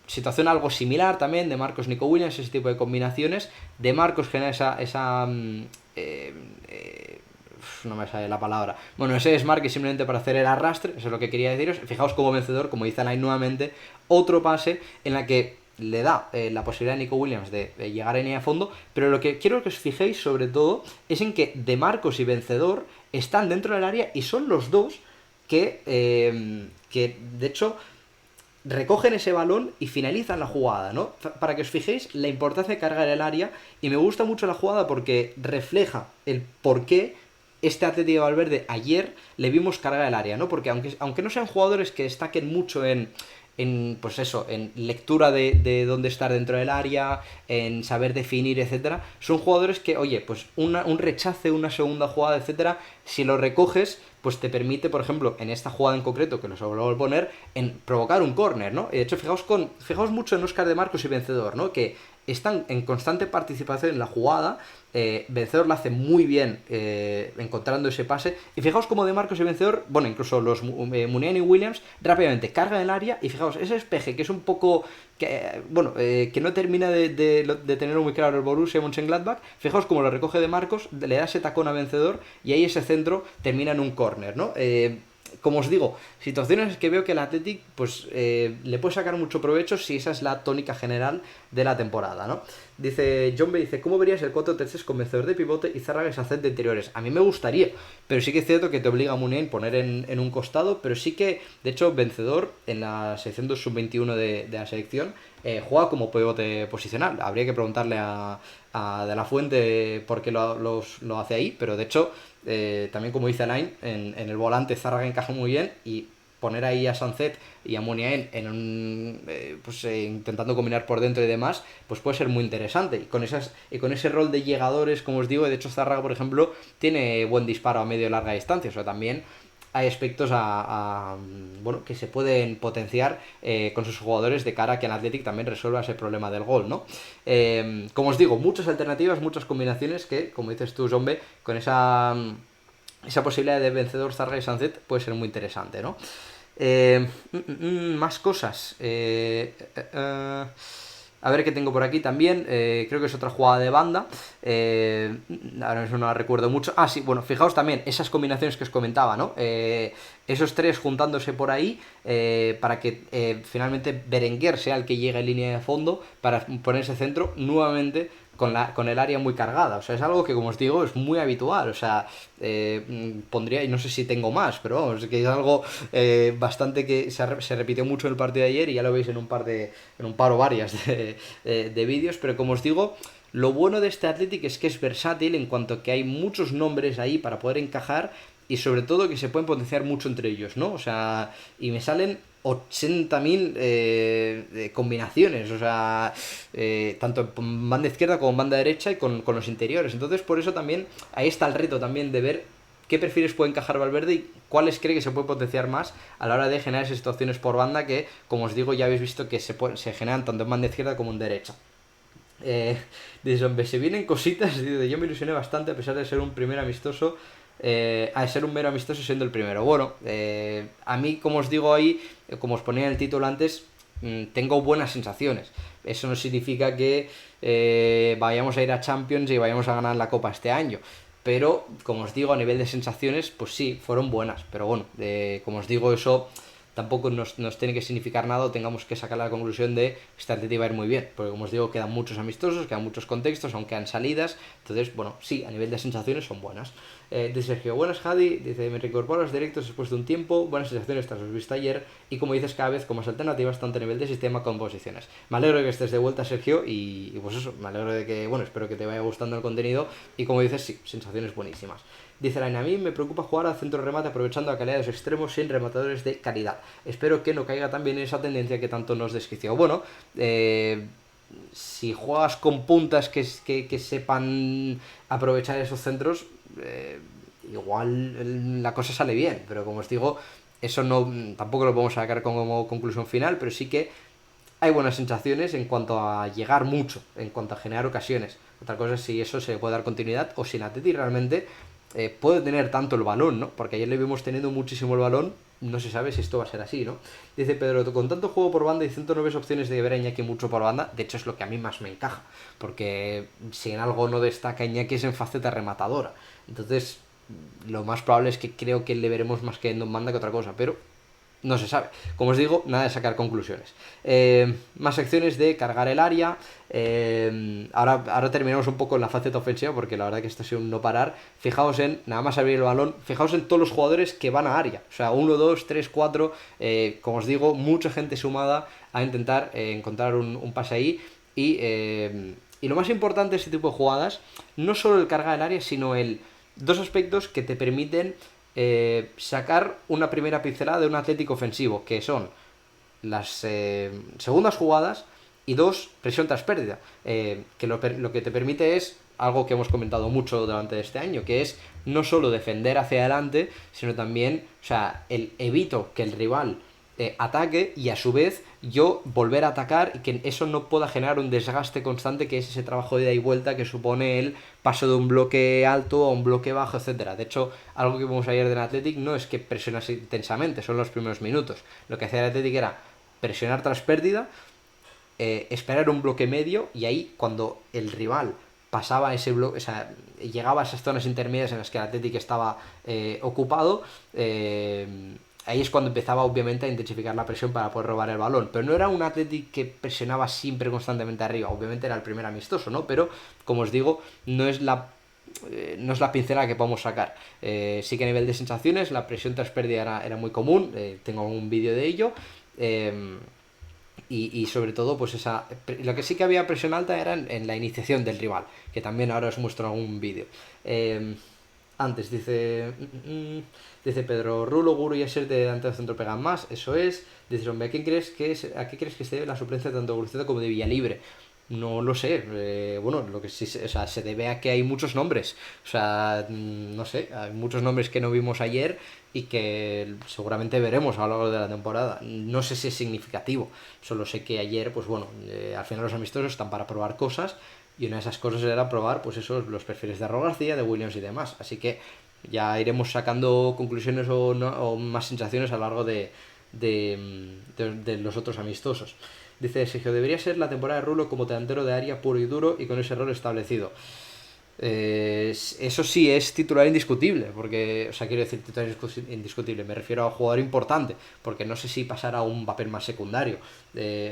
A: situación algo similar también de Marcos, Nico Williams, ese tipo de combinaciones. De Marcos genera no me sale la palabra. Bueno, ese desmarque simplemente para hacer el arrastre, eso es lo que quería deciros. Fijaos como Vencedor, como dice Alain nuevamente, otro pase en la que le da la posibilidad a Nico Williams de llegar en línea de fondo, pero lo que quiero que os fijéis sobre todo es en que De Marcos y Vencedor están dentro del área y son los dos que de hecho recogen ese balón y finalizan la jugada, ¿no? Para que os fijéis la importancia de cargar el área, y me gusta mucho la jugada porque refleja el por qué este Atleti de Valverde ayer le vimos cargar el área, ¿no? Porque aunque no sean jugadores que destaquen mucho en pues eso, en lectura de dónde estar dentro del área, en saber definir, etcétera. Son jugadores que, oye, pues un rechace, una segunda jugada, etcétera, si lo recoges, pues te permite, por ejemplo, en esta jugada en concreto, que lo suelo poner, en provocar un córner, ¿no? De hecho, fijaos mucho en Óscar de Marcos y Vencedor, ¿no? Que están en constante participación en la jugada. Vencedor lo hace muy bien encontrando ese pase. Y fijaos cómo De Marcos y Vencedor, bueno, incluso los Muniain y Williams, rápidamente cargan el área. Y fijaos, ese despeje que es un poco. Que no termina de tener muy claro el Borussia Mönchengladbach. Fijaos cómo lo recoge De Marcos, le da ese tacón a Vencedor. Y ahí ese centro termina en un córner, ¿no? Como os digo, situaciones que veo que el Athletic pues le puede sacar mucho provecho si esa es la tónica general de la temporada, ¿no? Dice John B, dice, ¿cómo verías el 4-3-3 con Vencedor de pivote y Zárraga y Sancet de interiores? A mí me gustaría, pero sí que es cierto que te obliga a Muniain poner en un costado, pero sí que, de hecho, Vencedor en la sección de sub-21 de la selección juega como pivote posicional. Habría que preguntarle a De La Fuente por qué lo hace ahí, pero de hecho también como dice Alain, en el volante Zárraga encaja muy bien y poner ahí a Sancet y a Muniain en intentando combinar por dentro y demás, pues puede ser muy interesante. Y con ese rol de llegadores, como os digo, de hecho Zárraga, por ejemplo, tiene buen disparo a medio y larga distancia, o sea, también hay aspectos que se pueden potenciar con sus jugadores de cara a que el Athletic también resuelva ese problema del gol, ¿no? Como os digo, muchas alternativas, muchas combinaciones que, como dices tú, Zombe, con esa posibilidad de Vencedor, Zárraga y Sancet puede ser muy interesante, ¿no? Más cosas. A ver qué tengo por aquí también. Creo que es otra jugada de banda. Ahora mismo no la recuerdo mucho. Ah, sí, bueno, fijaos también esas combinaciones que os comentaba, ¿no? Esos tres juntándose por ahí para que finalmente Berenguer sea el que llegue en línea de fondo para poner ese centro nuevamente con el área muy cargada. O sea, es algo que, como os digo, es muy habitual. O sea, pondría, y no sé si tengo más, pero vamos, que es algo bastante que se repitió mucho en el partido de ayer y ya lo veis en un par o varias de vídeos. Pero como os digo, lo bueno de este Athletic es que es versátil en cuanto a que hay muchos nombres ahí para poder encajar y sobre todo que se pueden potenciar mucho entre ellos, ¿no? O sea, y me salen 80.000 combinaciones, o sea, tanto en banda izquierda como en banda derecha y con los interiores. Entonces, por eso también, ahí está el reto también de ver qué perfiles puede encajar Valverde y cuáles cree que se puede potenciar más a la hora de generar esas situaciones por banda que, como os digo, ya habéis visto que se generan tanto en banda izquierda como en derecha. Dice, hombre, se vienen cositas, dice, yo me ilusioné bastante a pesar de ser un primer amistoso. A ser un mero amistoso siendo el primero. Bueno, a mí, como os digo ahí, como os ponía en el título antes, tengo buenas sensaciones. Eso no significa que vayamos a ir a Champions y vayamos a ganar la Copa este año. Pero, como os digo, a nivel de sensaciones, pues sí, fueron buenas. Pero bueno, como os digo, eso tampoco nos tiene que significar nada o tengamos que sacar la conclusión de que esta Atleti va a ir muy bien, porque como os digo, quedan muchos amistosos, quedan muchos contextos, aunque quedan salidas, entonces, bueno, sí, a nivel de sensaciones son buenas. Dice Sergio, buenas Jadi, dice, me reincorporo a los directos después de un tiempo, buenas sensaciones tras los vista ayer, y como dices, cada vez con más alternativas, tanto a nivel de sistema como posiciones. Me alegro de que estés de vuelta, Sergio, y pues eso, me alegro de que, bueno, espero que te vaya gustando el contenido, y como dices, sí, sensaciones buenísimas. Dice Lain, a mí me preocupa jugar al centro remate aprovechando la calidad de los extremos sin rematadores de calidad. Espero que no caiga también en esa tendencia que tanto nos desquició. Bueno, si juegas con puntas que sepan aprovechar esos centros, igual la cosa sale bien. Pero como os digo, eso no tampoco lo podemos sacar como conclusión final, pero sí que hay buenas sensaciones en cuanto a llegar mucho, en cuanto a generar ocasiones. Otra cosa es si eso se puede dar continuidad o si el Atleti realmente puede tener tanto el balón, ¿no? Porque ayer le vimos teniendo muchísimo el balón, no se sabe si esto va a ser así, ¿no? Dice Pedro, con tanto juego por banda y 109 opciones de ver a Iñaki mucho por banda, de hecho es lo que a mí más me encaja, porque si en algo no destaca Iñaki es en faceta rematadora. Entonces, lo más probable es que creo que le veremos más que en banda que otra cosa, pero no se sabe. Como os digo, nada de sacar conclusiones. Más secciones de cargar el área. Ahora terminamos un poco en la faceta ofensiva porque la verdad que esto ha sido un no parar. Fijaos en, nada más abrir el balón, fijaos en todos los jugadores que van a área. O sea, 1, 2, 3, 4. Como os digo, mucha gente sumada a intentar encontrar un pase ahí. Y lo más importante de este tipo de jugadas, no solo el cargar el área, sino dos aspectos que te permiten sacar una primera pincelada de un Atlético ofensivo, que son las segundas jugadas y dos, presión tras pérdida, que lo que te permite es algo que hemos comentado mucho durante este año, que es no solo defender hacia adelante, sino también, o sea, evito que el rival ataque y a su vez yo volver a atacar y que eso no pueda generar un desgaste constante, que es ese trabajo de ida y vuelta que supone el paso de un bloque alto a un bloque bajo, etcétera. De hecho, algo que vimos ayer del Athletic no es que presionase intensamente, son los primeros minutos. Lo que hacía el Athletic era presionar tras pérdida, esperar un bloque medio y ahí cuando el rival pasaba ese bloque, o sea, llegaba a esas zonas intermedias en las que el Athletic estaba ocupado, ahí es cuando empezaba obviamente a intensificar la presión para poder robar el balón. Pero no era un Athletic que presionaba siempre constantemente arriba, obviamente era el primer amistoso, ¿no? Pero, como os digo, no es la pincelada que podemos sacar. Sí que a nivel de sensaciones, la presión tras pérdida era muy común, tengo un vídeo de ello. Y sobre todo, pues lo que sí que había presión alta era en la iniciación del rival, que también ahora os muestro algún vídeo. Antes dice Pedro, Rulo, Guru y Aser de delantero centro pegan más, eso es. Dice, hombre, ¿a qué crees que se debe la suplencia tanto de Guruceta como de Villalibre? No lo sé, bueno, lo que sí, o sea, se debe a que hay muchos nombres, o sea, no sé, hay muchos nombres que no vimos ayer y que seguramente veremos a lo largo de la temporada. No sé si es significativo, solo sé que ayer, pues bueno, al final los amistosos están para probar cosas y una de esas cosas era probar, pues esos, los perfiles de Arro García, de Williams y demás, así que ya iremos sacando conclusiones o más sensaciones a lo largo de los otros amistosos. Dice Sergio, debería ser la temporada de Rulo como delantero de área puro y duro y con ese rol establecido. Eso sí es titular indiscutible, porque, o sea, quiero decir titular indiscutible, me refiero a jugador importante, porque no sé si pasará a un papel más secundario.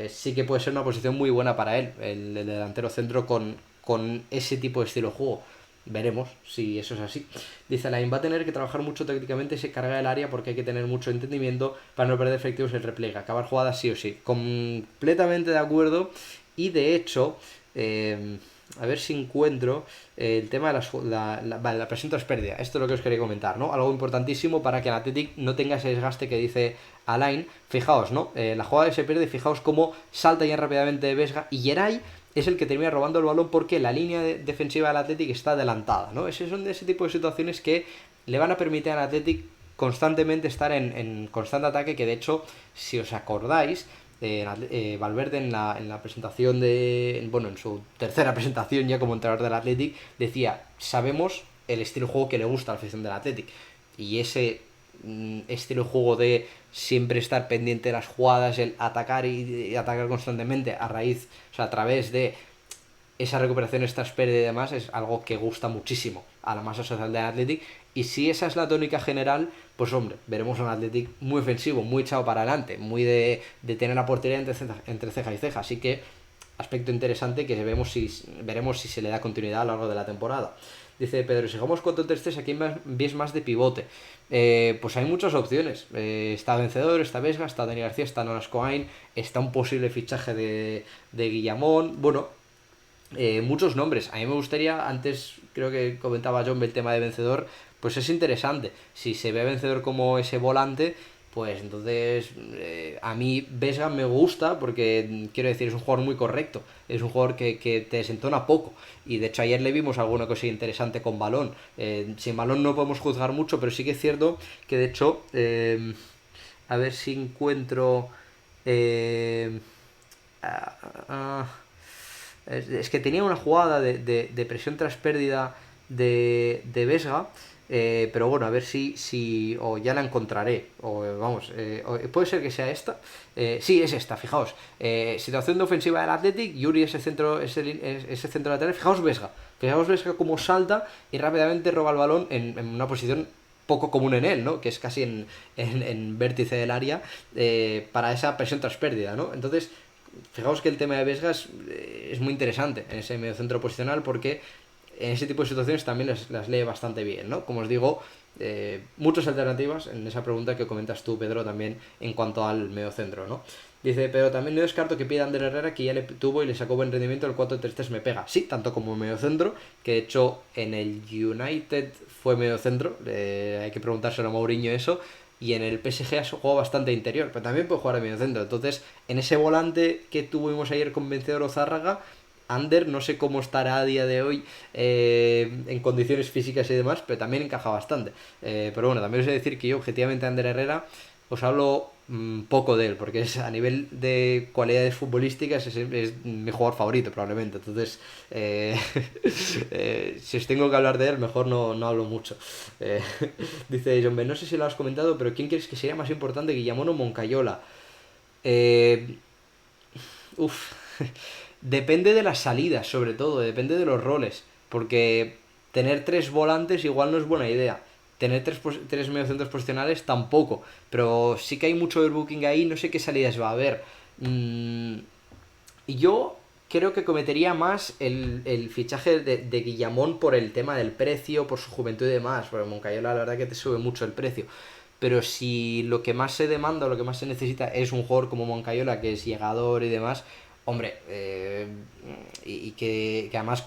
A: Sí que puede ser una posición muy buena para él, el delantero centro con ese tipo de estilo de juego. Veremos si eso es así. Dice, Alain va a tener que trabajar mucho tácticamente y se carga el área porque hay que tener mucho entendimiento para no perder efectivos el repliegue. Acabar jugadas sí o sí. Completamente de acuerdo. Y de hecho, a ver si encuentro el tema de la presión tras pérdida. Esto es lo que os quería comentar, ¿no? Algo importantísimo para que el Athletic no tenga ese desgaste que dice Alain. Fijaos, ¿no? La jugada que se pierde, fijaos cómo salta ya rápidamente Vesga y Geray es el que termina robando el balón porque la línea defensiva del Athletic está adelantada, ¿no? Son de ese tipo de situaciones que le van a permitir al Athletic constantemente estar en constante ataque, que de hecho, si os acordáis, Valverde en la presentación bueno, en su tercera presentación ya como entrenador del Athletic, decía, sabemos el estilo de juego que le gusta a la afición del Athletic, y ese estilo de juego de siempre estar pendiente de las jugadas, el atacar y atacar constantemente a raíz, o sea, a través de esa recuperación tras pérdida y demás, es algo que gusta muchísimo a la masa social del Athletic. Y si esa es la tónica general, pues hombre, veremos un Athletic muy ofensivo, muy echado para adelante, muy de tener la portería entre ceja y ceja. Así que aspecto interesante que veremos si se le da continuidad a lo largo de la temporada. Dice Pedro, si jugamos 4-3-3, aquí ves más de pivote. Pues hay muchas opciones. Está Vencedor, está Vesga, está Dani García, está Nonas Coain, está un posible fichaje de Guillamón. Bueno, muchos nombres. A mí me gustaría, antes creo que comentaba John el tema de Vencedor, pues es interesante. Si se ve a Vencedor como ese volante, pues entonces a mí Vesga me gusta porque, quiero decir, es un jugador muy correcto. Es un jugador que te desentona poco. Y de hecho ayer le vimos alguna cosa interesante con balón. Sin balón no podemos juzgar mucho, pero sí que es cierto que de hecho, a ver si encuentro... Eh, ah, ah, es que tenía una jugada de presión tras pérdida de Vesga, pero bueno, a ver si o ya la encontraré, o vamos, puede ser que sea esta, sí, es esta, fijaos, situación de ofensiva del Athletic, Yuri ese centro lateral, fijaos Vesga como salta y rápidamente roba el balón en una posición poco común en él, ¿no? Que es casi en vértice del área, para esa presión tras pérdida, ¿no? Entonces, fijaos que el tema de Vesga es muy interesante en ese mediocentro posicional porque en ese tipo de situaciones también las lee bastante bien, ¿no? Como os digo, muchas alternativas en esa pregunta que comentas tú, Pedro, también en cuanto al mediocentro, ¿no? Dice, pero también no descarto que pida Ander Herrera, que ya le tuvo y le sacó buen rendimiento, el 4-3-3 me pega. Sí, tanto como mediocentro, que de hecho en el United fue mediocentro, hay que preguntárselo a Mourinho eso, y en el PSG ha jugado bastante interior, pero también puede jugar de medio centro. Entonces, en ese volante que tuvimos ayer con Vencedor Zárraga, Ander no sé cómo estará a día de hoy en condiciones físicas y demás, pero también encaja bastante. Pero bueno, también os he de decir que yo objetivamente Ander Herrera os hablo poco de él, porque es a nivel de cualidades futbolísticas es mi jugador favorito probablemente. Entonces, si os tengo que hablar de él, mejor no hablo mucho. Eh, dice John B, no sé si lo has comentado, pero ¿quién crees que sería más importante, Guillamón o Moncayola? Eh, uf, depende de las salidas, sobre todo, depende de los roles, porque tener tres volantes igual no es buena idea. Tener tres mediocentros posicionales tampoco, pero sí que hay mucho overbooking ahí, no sé qué salidas va a haber. Y yo creo que cometería más el fichaje de Guillamón por el tema del precio, por su juventud y demás, porque Moncayola la verdad que te sube mucho el precio. Pero si lo que más se demanda o lo que más se necesita es un jugador como Moncayola, que es llegador y demás, hombre, y que además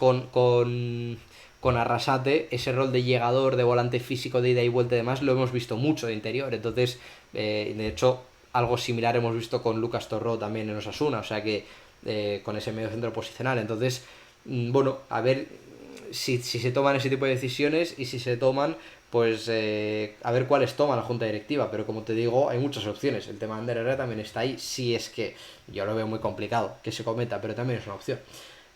A: con Arrasate, ese rol de llegador, de volante físico, de ida y vuelta y demás, lo hemos visto mucho de interior. Entonces, de hecho, algo similar hemos visto con Lucas Torró también en Osasuna, o sea que con ese medio centro posicional. Entonces, bueno, a ver si se toman ese tipo de decisiones y si se toman, pues a ver cuáles toma la junta directiva. Pero como te digo, hay muchas opciones. El tema de Ander Herrera también está ahí, si es que yo lo veo muy complicado que se cometa, pero también es una opción.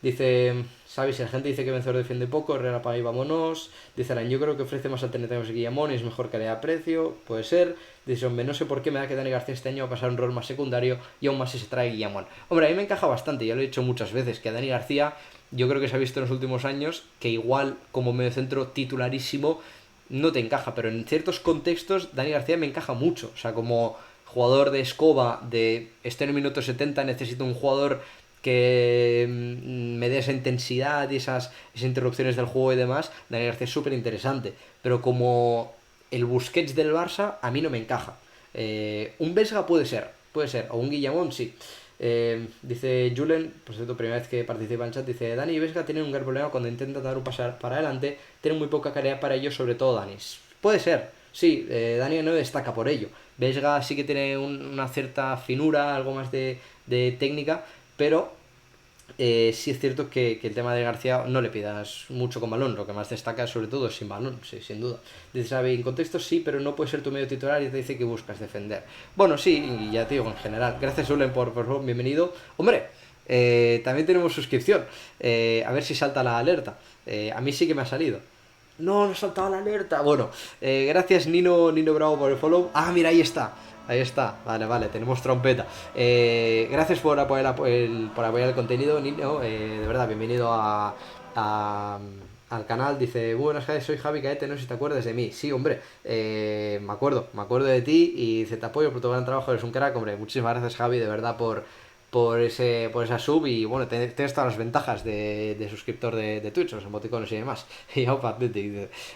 A: Dice, ¿sabes? Si la gente dice que Vencedor defiende poco, Herrera paga y vámonos. Dice Alain, yo creo que ofrece más alternativas que Guillamón y es mejor calidad-precio. Puede ser. Dice, hombre, no sé por qué me da que Dani García este año va a pasar un rol más secundario y aún más si se trae Guillamón. Hombre, a mí me encaja bastante, ya lo he dicho muchas veces, que a Dani García yo creo que se ha visto en los últimos años que igual como mediocentro titularísimo no te encaja, pero en ciertos contextos Dani García me encaja mucho. O sea, como jugador de escoba, de este en el minuto 70 necesito un jugador que me dé esa intensidad y esas interrupciones del juego y demás, Dani García es súper interesante. Pero como el Busquets del Barça, a mí no me encaja. Un Vesga puede ser, o un Guillamón sí. Dice Julen, por cierto, primera vez que participa en chat, dice Dani y Vesga tienen un gran problema cuando intentan dar un paso para adelante, tienen muy poca calidad para ello, sobre todo Dani. Puede ser, sí, Dani no destaca por ello. Vesga sí que tiene una cierta finura, algo más de técnica, pero sí es cierto que el tema de García no le pidas mucho con balón, lo que más destaca sobre todo es sin balón, sí, sin duda. Dice, sabe, en contexto sí, pero no puede ser tu medio titular y te dice que buscas defender. Bueno, sí, y ya te digo, en general. Gracias, Ulen, por favor, bienvenido. Hombre, también tenemos suscripción. A ver si salta la alerta. A mí sí que me ha salido. No, no ha saltado la alerta. Bueno, gracias Nino Bravo por el follow. Ah, mira, ahí está. Ahí está, vale, tenemos trompeta. Gracias por apoyar el contenido, Nino. De verdad, bienvenido al canal. Dice, buenas tardes, soy Javi Caete, no sé si te acuerdas de mí. Sí, hombre, me acuerdo de ti y dice, te apoyo por tu gran trabajo, eres un crack, hombre. Muchísimas gracias, Javi, de verdad, por esa sub y bueno, tienes todas las ventajas de suscriptor de Twitch, los emoticonos y demás. Y opa,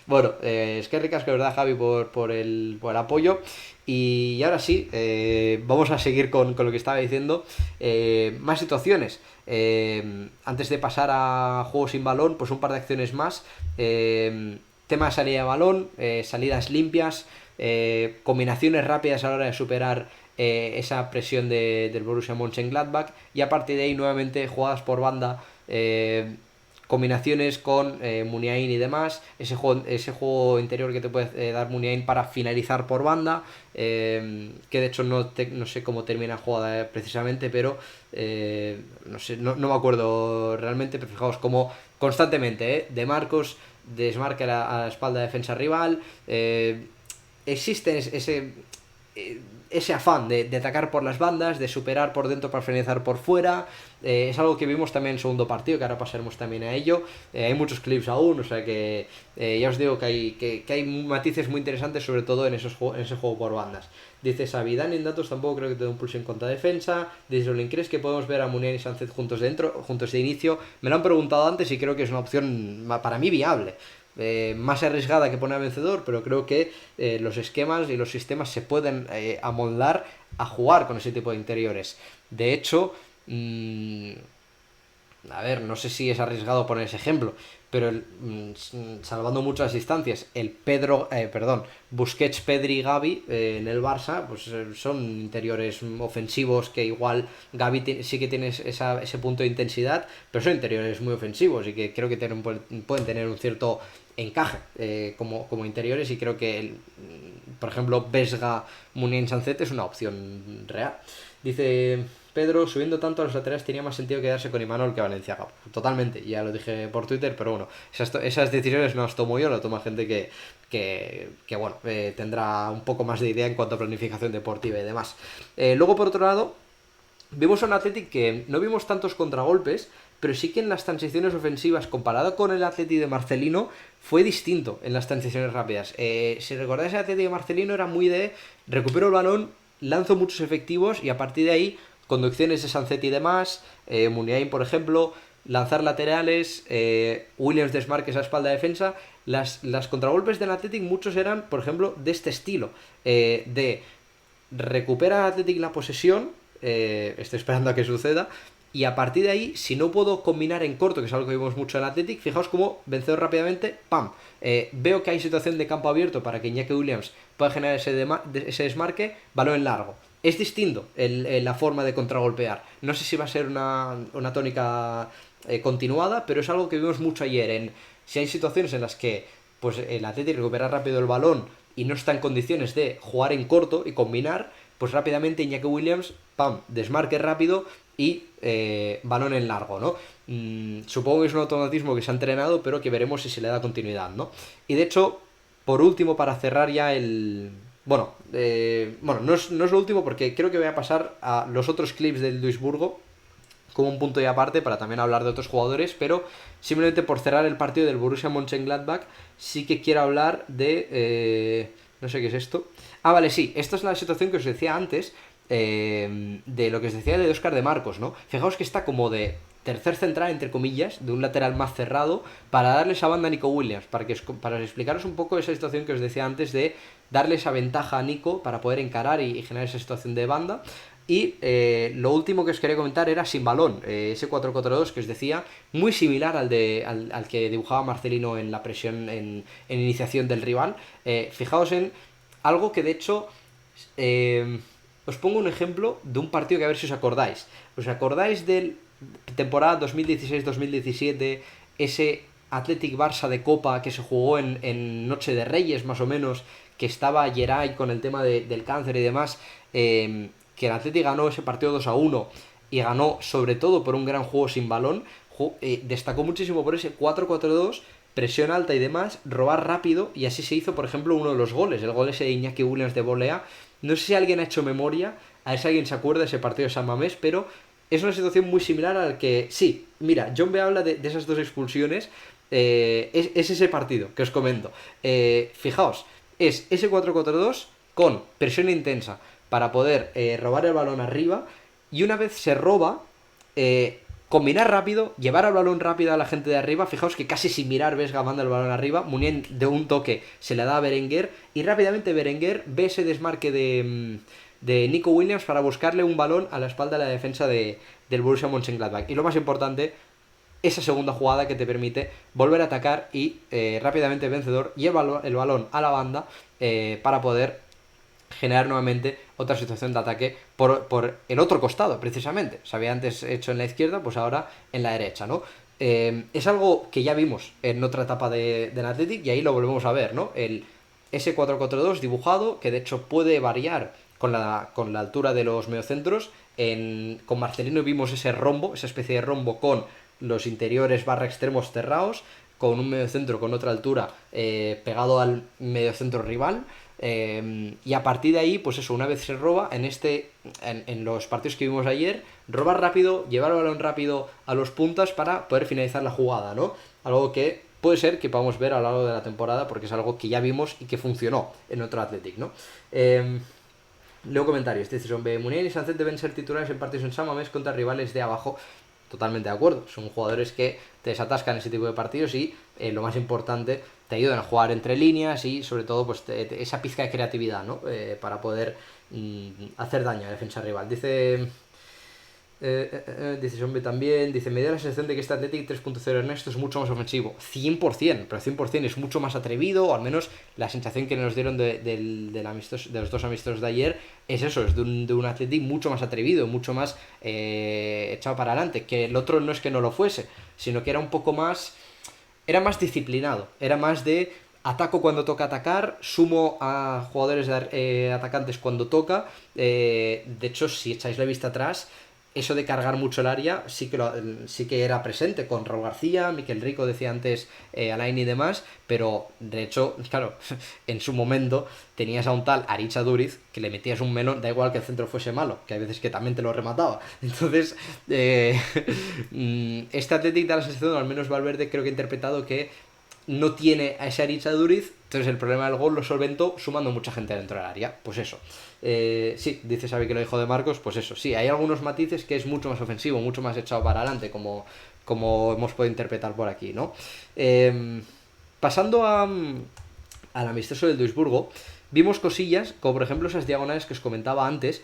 A: bueno, es que ricas que verdad, Javi, por el apoyo. Y ahora sí, vamos a seguir con lo que estaba diciendo. Más situaciones. Antes de pasar a juegos sin balón, pues un par de acciones más. Tema de salida de balón, salidas limpias, combinaciones rápidas a la hora de superar esa presión del Borussia Mönchengladbach y a partir de ahí nuevamente jugadas por banda, combinaciones con Muniain y demás, ese juego interior que te puede dar Muniain para finalizar por banda, que de hecho no sé cómo termina la jugada precisamente, pero no sé, no me acuerdo realmente, pero fijaos como constantemente de Marcos desmarca a la espalda de defensa rival, existe ese afán de atacar por las bandas, de superar por dentro para finalizar por fuera. Es algo que vimos también en el segundo partido, que ahora pasaremos también a ello. Hay muchos clips aún, o sea que ya os digo que hay matices muy interesantes, sobre todo en ese juego por bandas. Dice Xavi, Dani en datos tampoco creo que te dé un pulso en contra defensa. Dice Olin, ¿crees que podemos ver a Munier y Sánchez juntos de inicio? Me lo han preguntado antes y creo que es una opción para mí viable. Más arriesgada que poner a Vencedor, pero creo que los esquemas y los sistemas se pueden amoldar a jugar con ese tipo de interiores. De hecho, a ver, no sé si es arriesgado poner ese ejemplo, pero salvando muchas distancias, Busquets, Pedri y Gavi en el Barça, pues son interiores ofensivos que igual sí que tiene ese punto de intensidad, pero son interiores muy ofensivos y que creo que pueden tener un cierto encaje como interiores, y creo que por ejemplo Vesga, Muniain, Sancet es una opción real. Dice Pedro, subiendo tanto a los laterales tenía más sentido quedarse con Imanol que Valenciaga. Totalmente, ya lo dije por Twitter, pero bueno, esas decisiones no las tomo yo, lo toma gente que bueno, tendrá un poco más de idea en cuanto a planificación deportiva y demás. Luego, por otro lado, vimos a un Athletic que no vimos tantos contragolpes, pero sí que en las transiciones ofensivas, comparado con el Athletic de Marcelino, fue distinto en las transiciones rápidas. Si recordáis, el Athletic de Marcelino era muy de recupero el balón, lanzo muchos efectivos y a partir de ahí conducciones de Sancet y demás, Muniain por ejemplo, lanzar laterales, Williams desmarques a espalda de defensa. Las contragolpes del Athletic muchos eran, por ejemplo, de este estilo, de recupera Athletic la posesión, estoy esperando a que suceda, y a partir de ahí, si no puedo combinar en corto, que es algo que vimos mucho en Athletic, fijaos cómo vencedor rápidamente, ¡pam! Veo que hay situación de campo abierto para que Iñaki Williams pueda generar ese desmarque, balón en largo. Es distinto la forma de contragolpear. No sé si va a ser una tónica continuada, pero es algo que vimos mucho ayer. Si hay situaciones en las que pues el Athletic recupera rápido el balón y no está en condiciones de jugar en corto y combinar, pues rápidamente Iñaki Williams, ¡pam!, desmarque rápido y balón en largo, ¿no? Supongo que es un automatismo que se ha entrenado, pero que veremos si se le da continuidad, ¿no? Y de hecho, por último, para cerrar ya Bueno, no es lo último porque creo que voy a pasar a los otros clips del Duisburgo como un punto y aparte para también hablar de otros jugadores, pero simplemente por cerrar el partido del Borussia Mönchengladbach sí que quiero hablar de... no sé qué es esto. Ah, vale, sí, esta es la situación que os decía antes, de lo que os decía de Óscar de Marcos, ¿no? Fijaos que está como de tercer central, entre comillas, de un lateral más cerrado, para darle esa banda a Nico Williams, para explicaros un poco esa situación que os decía antes de darle esa ventaja a Nico para poder encarar y generar esa situación de banda. Y lo último que os quería comentar era sin balón, ese 4-4-2 que os decía, muy similar al que dibujaba Marcelino en la presión en iniciación del rival. Fijaos en algo que de hecho... os pongo un ejemplo de un partido que a ver si os acordáis. ¿Os acordáis del temporada 2016-2017, ese Athletic Barça de Copa que se jugó en Noche de Reyes más o menos, que estaba Geray con el tema del cáncer y demás, que el Athletic ganó ese partido 2-1 y ganó sobre todo por un gran juego sin balón? Destacó muchísimo por ese 4-4-2, presión alta y demás, robar rápido, y así se hizo, por ejemplo, uno de los goles, el gol ese de Iñaki Williams de volea. No sé si alguien ha hecho memoria, a ver si alguien se acuerda de ese partido de San Mamés, pero es una situación muy similar al que... Sí, mira, John me habla de esas dos expulsiones, es ese partido que os comento. Fijaos, es ese 4-4-2 con presión intensa para poder robar el balón arriba, y una vez se roba, combinar rápido, llevar el balón rápido a la gente de arriba. Fijaos que casi sin mirar Vesga manda el balón arriba, Muniain de un toque se le da a Berenguer y rápidamente Berenguer ve ese desmarque de Nico Williams para buscarle un balón a la espalda de la defensa del Borussia Mönchengladbach. Y lo más importante, esa segunda jugada que te permite volver a atacar y rápidamente vencedor lleva el balón a la banda para poder generar nuevamente otra situación de ataque por el otro costado, precisamente. Se había antes hecho en la izquierda, pues ahora en la derecha, ¿no? Es algo que ya vimos en otra etapa del Athletic y ahí lo volvemos a ver, ¿no? Ese 4-4-2 dibujado, que de hecho puede variar con la altura de los mediocentros. Con Marcelino vimos ese rombo, esa especie de rombo con los interiores barra extremos cerrados, con un mediocentro con otra altura pegado al mediocentro rival. Y a partir de ahí, pues eso, una vez se roba, en los partidos que vimos ayer, robar rápido, llevar el balón rápido a los puntas para poder finalizar la jugada, ¿no? Algo que puede ser que podamos ver a lo largo de la temporada, porque es algo que ya vimos y que funcionó en otro Athletic, ¿no? Leo comentarios. Dice: Muniain y Sancet deben ser titulares en partidos en San Mamés contra rivales de abajo. Totalmente de acuerdo. Son jugadores que te desatascan ese tipo de partidos y lo más importante, te ayudan a jugar entre líneas y sobre todo pues esa pizca de creatividad, ¿no? Para poder hacer daño a la defensa rival. Dice Dice Zombie también, dice, me da la sensación de que este Athletic 3.0 Ernesto es mucho más ofensivo. 100%, pero 100% es mucho más atrevido, o al menos la sensación que nos dieron de los dos amistosos de ayer es eso, es de un Athletic mucho más atrevido, mucho más echado para adelante, que el otro no es que no lo fuese, sino que era un poco más, era más disciplinado, era más de ataco cuando toca atacar, sumo a jugadores atacantes cuando toca. De hecho, si echáis la vista atrás, eso de cargar mucho el área sí que era presente con Raúl García, Miquel Rico decía antes, Alain y demás, pero de hecho, claro, en su momento tenías a un tal Aritz Duriz que le metías un melón, da igual que el centro fuese malo, que hay veces que también te lo remataba. Entonces, este Athletic da la sensación, al menos Valverde creo que ha interpretado que no tiene a ese Aritz Duriz, entonces el problema del gol lo solventó sumando mucha gente dentro del área. Pues eso. Sí, dice Xavi que lo dijo de Marcos, pues eso. Sí, hay algunos matices que es mucho más ofensivo, mucho más echado para adelante, como hemos podido interpretar por aquí, ¿no? Pasando al amistoso del Duisburgo, vimos cosillas, como por ejemplo esas diagonales que os comentaba antes,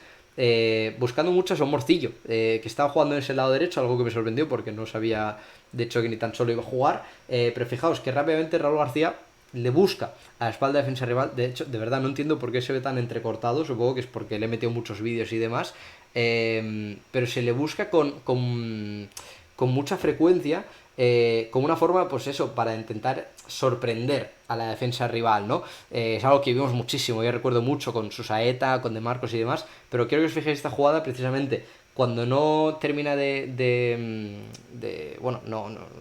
A: buscando mucho a Son Morcillo, que estaba jugando en ese lado derecho, algo que me sorprendió porque no sabía de hecho que ni tan solo iba a jugar, pero fijaos que rápidamente Raúl García le busca a la espalda de defensa rival. De hecho, de verdad no entiendo por qué se ve tan entrecortado, supongo que es porque le he metido muchos vídeos y demás, pero se le busca con mucha frecuencia, como una forma, pues eso, para intentar sorprender a la defensa rival, ¿no? Es algo que vimos muchísimo, yo recuerdo mucho con Susaeta, con De Marcos y demás, pero quiero que os fijéis esta jugada precisamente cuando no termina bueno,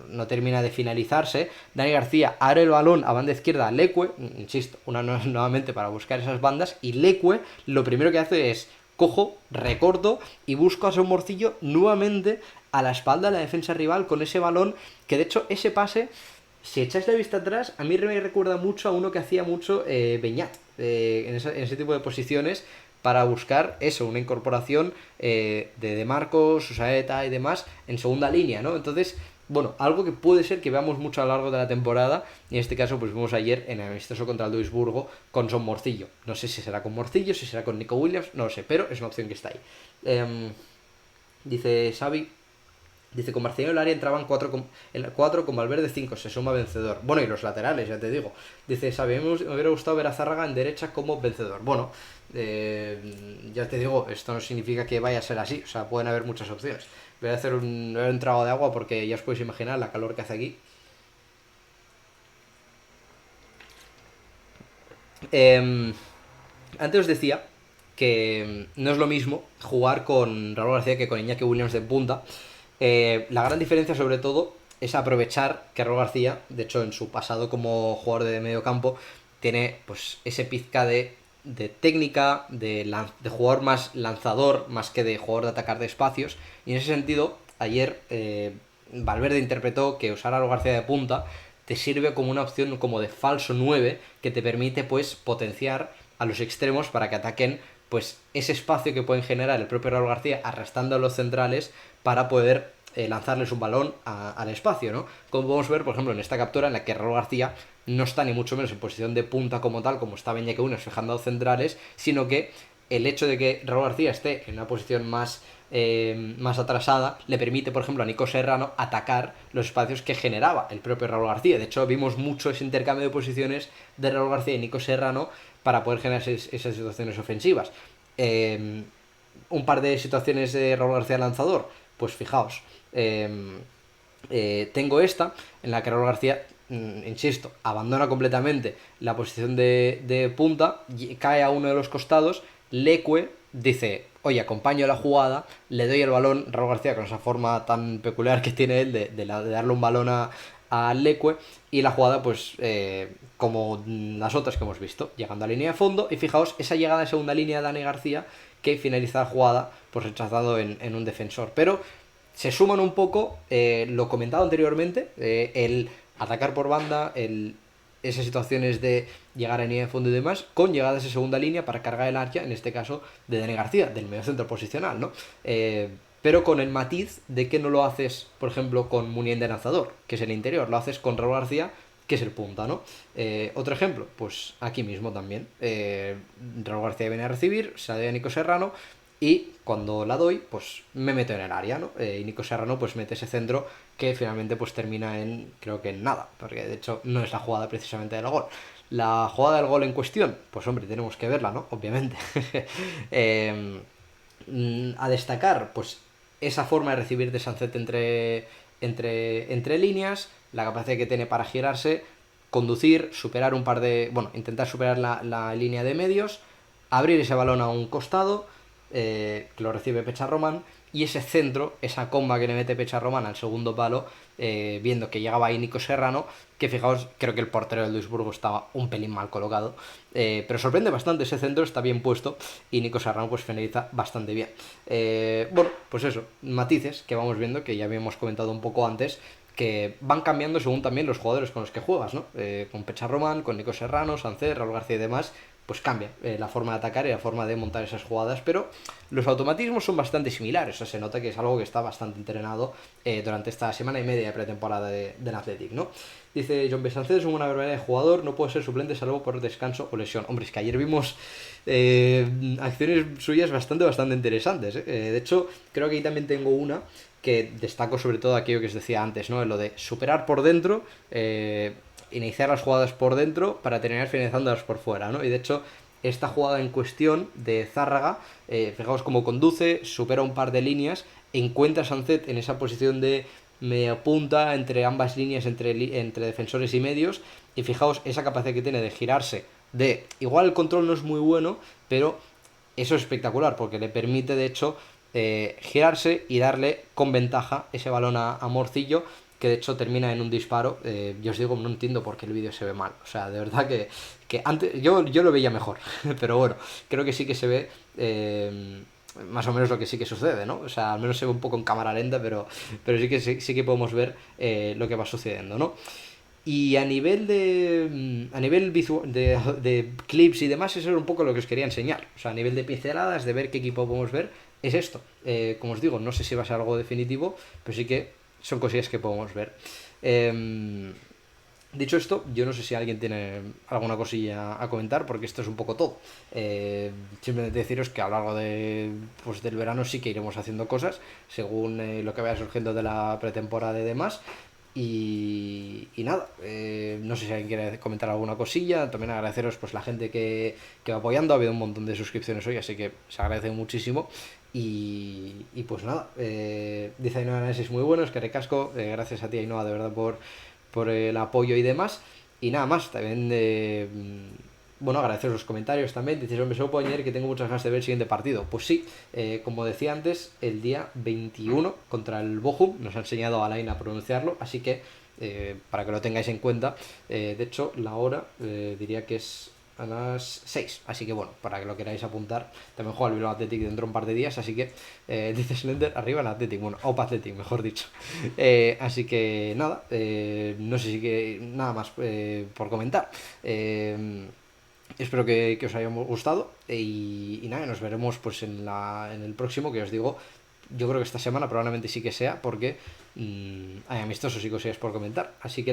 A: no termina de finalizarse, Dani García abre el balón a banda izquierda a Leque, insisto, nuevamente para buscar esas bandas, y Leque lo primero que hace es cojo, recorto y busco a Son Morcillo nuevamente a la espalda de la defensa rival con ese balón, que de hecho ese pase, si echáis la vista atrás, a mí me recuerda mucho a uno que hacía mucho Beñat, en ese tipo de posiciones, para buscar eso, una incorporación de Marcos, Susaeta y demás en segunda línea, ¿no? Entonces, bueno, algo que puede ser que veamos mucho a lo largo de la temporada, y en este caso pues vimos ayer en el amistoso contra el Duisburgo con Son Morcillo. No sé si será con Morcillo, si será con Nico Williams, no lo sé, pero es una opción que está ahí. Dice Xavi, dice, con Marcelino en el área entraban 4 con Valverde 5, se suma vencedor. Bueno, y los laterales, ya te digo. Dice, Xavi, me hubiera gustado ver a Zárraga en derecha como vencedor. Bueno, ya te digo, esto no significa que vaya a ser así, o sea, pueden haber muchas opciones. Voy a hacer un trago de agua porque ya os podéis imaginar la calor que hace aquí. Antes os decía que no es lo mismo jugar con Raúl García que con Iñaki Williams de punta. La gran diferencia sobre todo es aprovechar que Raúl García, de hecho en su pasado como jugador de medio campo, tiene pues ese pizca de técnica, de jugador más lanzador, más que de jugador de atacar de espacios. Y en ese sentido, ayer Valverde interpretó que usar a Raúl García de punta te sirve como una opción como de falso 9 que te permite pues potenciar a los extremos para que ataquen pues ese espacio que pueden generar el propio Raúl García arrastrando a los centrales para poder lanzarles un balón al espacio, ¿no? Como podemos ver, por ejemplo, en esta captura en la que Raúl García no está ni mucho menos en posición de punta como tal, como estaba Iñaki Williams fijando a los centrales, sino que el hecho de que Raúl García esté en una posición más atrasada le permite, por ejemplo, a Nico Serrano atacar los espacios que generaba el propio Raúl García. De hecho, vimos mucho ese intercambio de posiciones de Raúl García y Nico Serrano para poder generar esas situaciones ofensivas. Un par de situaciones de Raúl García lanzador, pues fijaos, tengo esta en la que Raúl García, insisto, abandona completamente la posición de punta, cae a uno de los costados, Leque dice, oye, acompaño la jugada, le doy el balón, Raúl García con esa forma tan peculiar que tiene él de darle un balón a Leque, y la jugada pues como las otras que hemos visto, llegando a línea de fondo, y fijaos esa llegada de segunda línea de Dani García que finaliza la jugada pues rechazado en un defensor, pero se suman un poco lo comentado anteriormente, el atacar por banda, esas situaciones de llegar a línea de fondo y demás, con llegadas de segunda línea para cargar el área, en este caso de Dani García, del medio centro posicional, ¿no? Pero con el matiz de que no lo haces, por ejemplo, con Muniain de lanzador, que es el interior, lo haces con Raúl García, que es el punta, ¿no? Otro ejemplo, pues aquí mismo también. Raúl García viene a recibir, sale a Nico Serrano, y cuando la doy, pues me meto en el área, ¿no? Y Nico Serrano pues mete ese centro que finalmente pues termina en, creo que en nada, porque de hecho no es la jugada precisamente del gol. La jugada del gol en cuestión, pues hombre, tenemos que verla, ¿no? Obviamente. Eh, a destacar, pues esa forma de recibir de Sancet entre líneas, la capacidad que tiene para girarse, conducir, superar un par de... Bueno, intentar superar la línea de medios, abrir ese balón a un costado, que lo recibe Pecharroman, y ese centro, esa comba que le mete Pecharroman al segundo palo, viendo que llegaba ahí Nico Serrano, que fijaos, creo que el portero del Duisburgo estaba un pelín mal colocado, pero sorprende bastante, ese centro está bien puesto y Nico Serrano pues finaliza bastante bien. Bueno, pues eso, matices que vamos viendo, que ya habíamos comentado un poco antes, que van cambiando según también los jugadores con los que juegas, ¿no? Con Pecharroman, con Nico Serrano, Sánchez, Raúl García y demás, pues cambia la forma de atacar y la forma de montar esas jugadas, pero los automatismos son bastante similares, o sea, se nota que es algo que está bastante entrenado durante esta semana y media de pretemporada del Athletic, ¿no? Dice John B. Sánchez es una barbaridad de jugador, no puede ser suplente salvo por descanso o lesión. Hombre, es que ayer vimos acciones suyas bastante interesantes. De hecho, creo que ahí también tengo una que destaco sobre todo aquello que os decía antes, ¿no? Lo de superar por dentro, iniciar las jugadas por dentro para terminar finalizándolas por fuera, ¿no? Y de hecho, esta jugada en cuestión de Zárraga, fijaos cómo conduce, supera un par de líneas, encuentra a Sancet en esa posición de media punta entre ambas líneas, entre defensores y medios, y fijaos esa capacidad que tiene de girarse, de igual el control no es muy bueno, pero eso es espectacular porque le permite de hecho girarse y darle con ventaja ese balón a Morcillo, que de hecho termina en un disparo. Yo os digo, no entiendo por qué el vídeo se ve mal. O sea, de verdad que antes yo lo veía mejor, pero bueno, creo que sí que se ve más o menos lo que sí que sucede, ¿no? O sea, al menos se ve un poco en cámara lenta, pero sí que podemos ver lo que va sucediendo, ¿no? Y a nivel de clips y demás, eso era un poco lo que os quería enseñar. O sea, a nivel de pinceladas, de ver qué equipo podemos ver, es esto. Como os digo, no sé si va a ser algo definitivo, pero sí que son cosillas que podemos ver. Eh, Dicho esto, yo no sé si alguien tiene alguna cosilla a comentar, porque esto es un poco todo. Simplemente deciros que a lo largo del verano sí que iremos haciendo cosas, según lo que vaya surgiendo de la pretemporada y demás. Y nada, no sé si alguien quiere comentar alguna cosilla. También agradeceros pues la gente que va apoyando. Ha habido un montón de suscripciones hoy, así que se agradece muchísimo. Y pues nada, dice Ainhoa Análisis muy buenos, que recasco. Gracias a ti, Ainhoa, de verdad, por el apoyo y demás. Y nada más, también bueno, agradeceros los comentarios también. Dices, hombre, solo puedo añadir que tengo muchas ganas de ver el siguiente partido. Pues sí, como decía antes, el día 21 contra el Bochum, nos ha enseñado a Alain a pronunciarlo, así que para que lo tengáis en cuenta, de hecho, la hora diría que es a las 6, así que bueno, para que lo queráis apuntar, también juega el Bilbao Athletic dentro de un par de días, así que dice Slender, arriba el Athletic, bueno, Opa Athletic, mejor dicho. Así que nada, no sé si que nada más por comentar. Espero que os haya gustado y nada, nos veremos pues en el próximo, que os digo, yo creo que esta semana probablemente sí que sea, porque hay amistosos y cosillas por comentar, así que nada.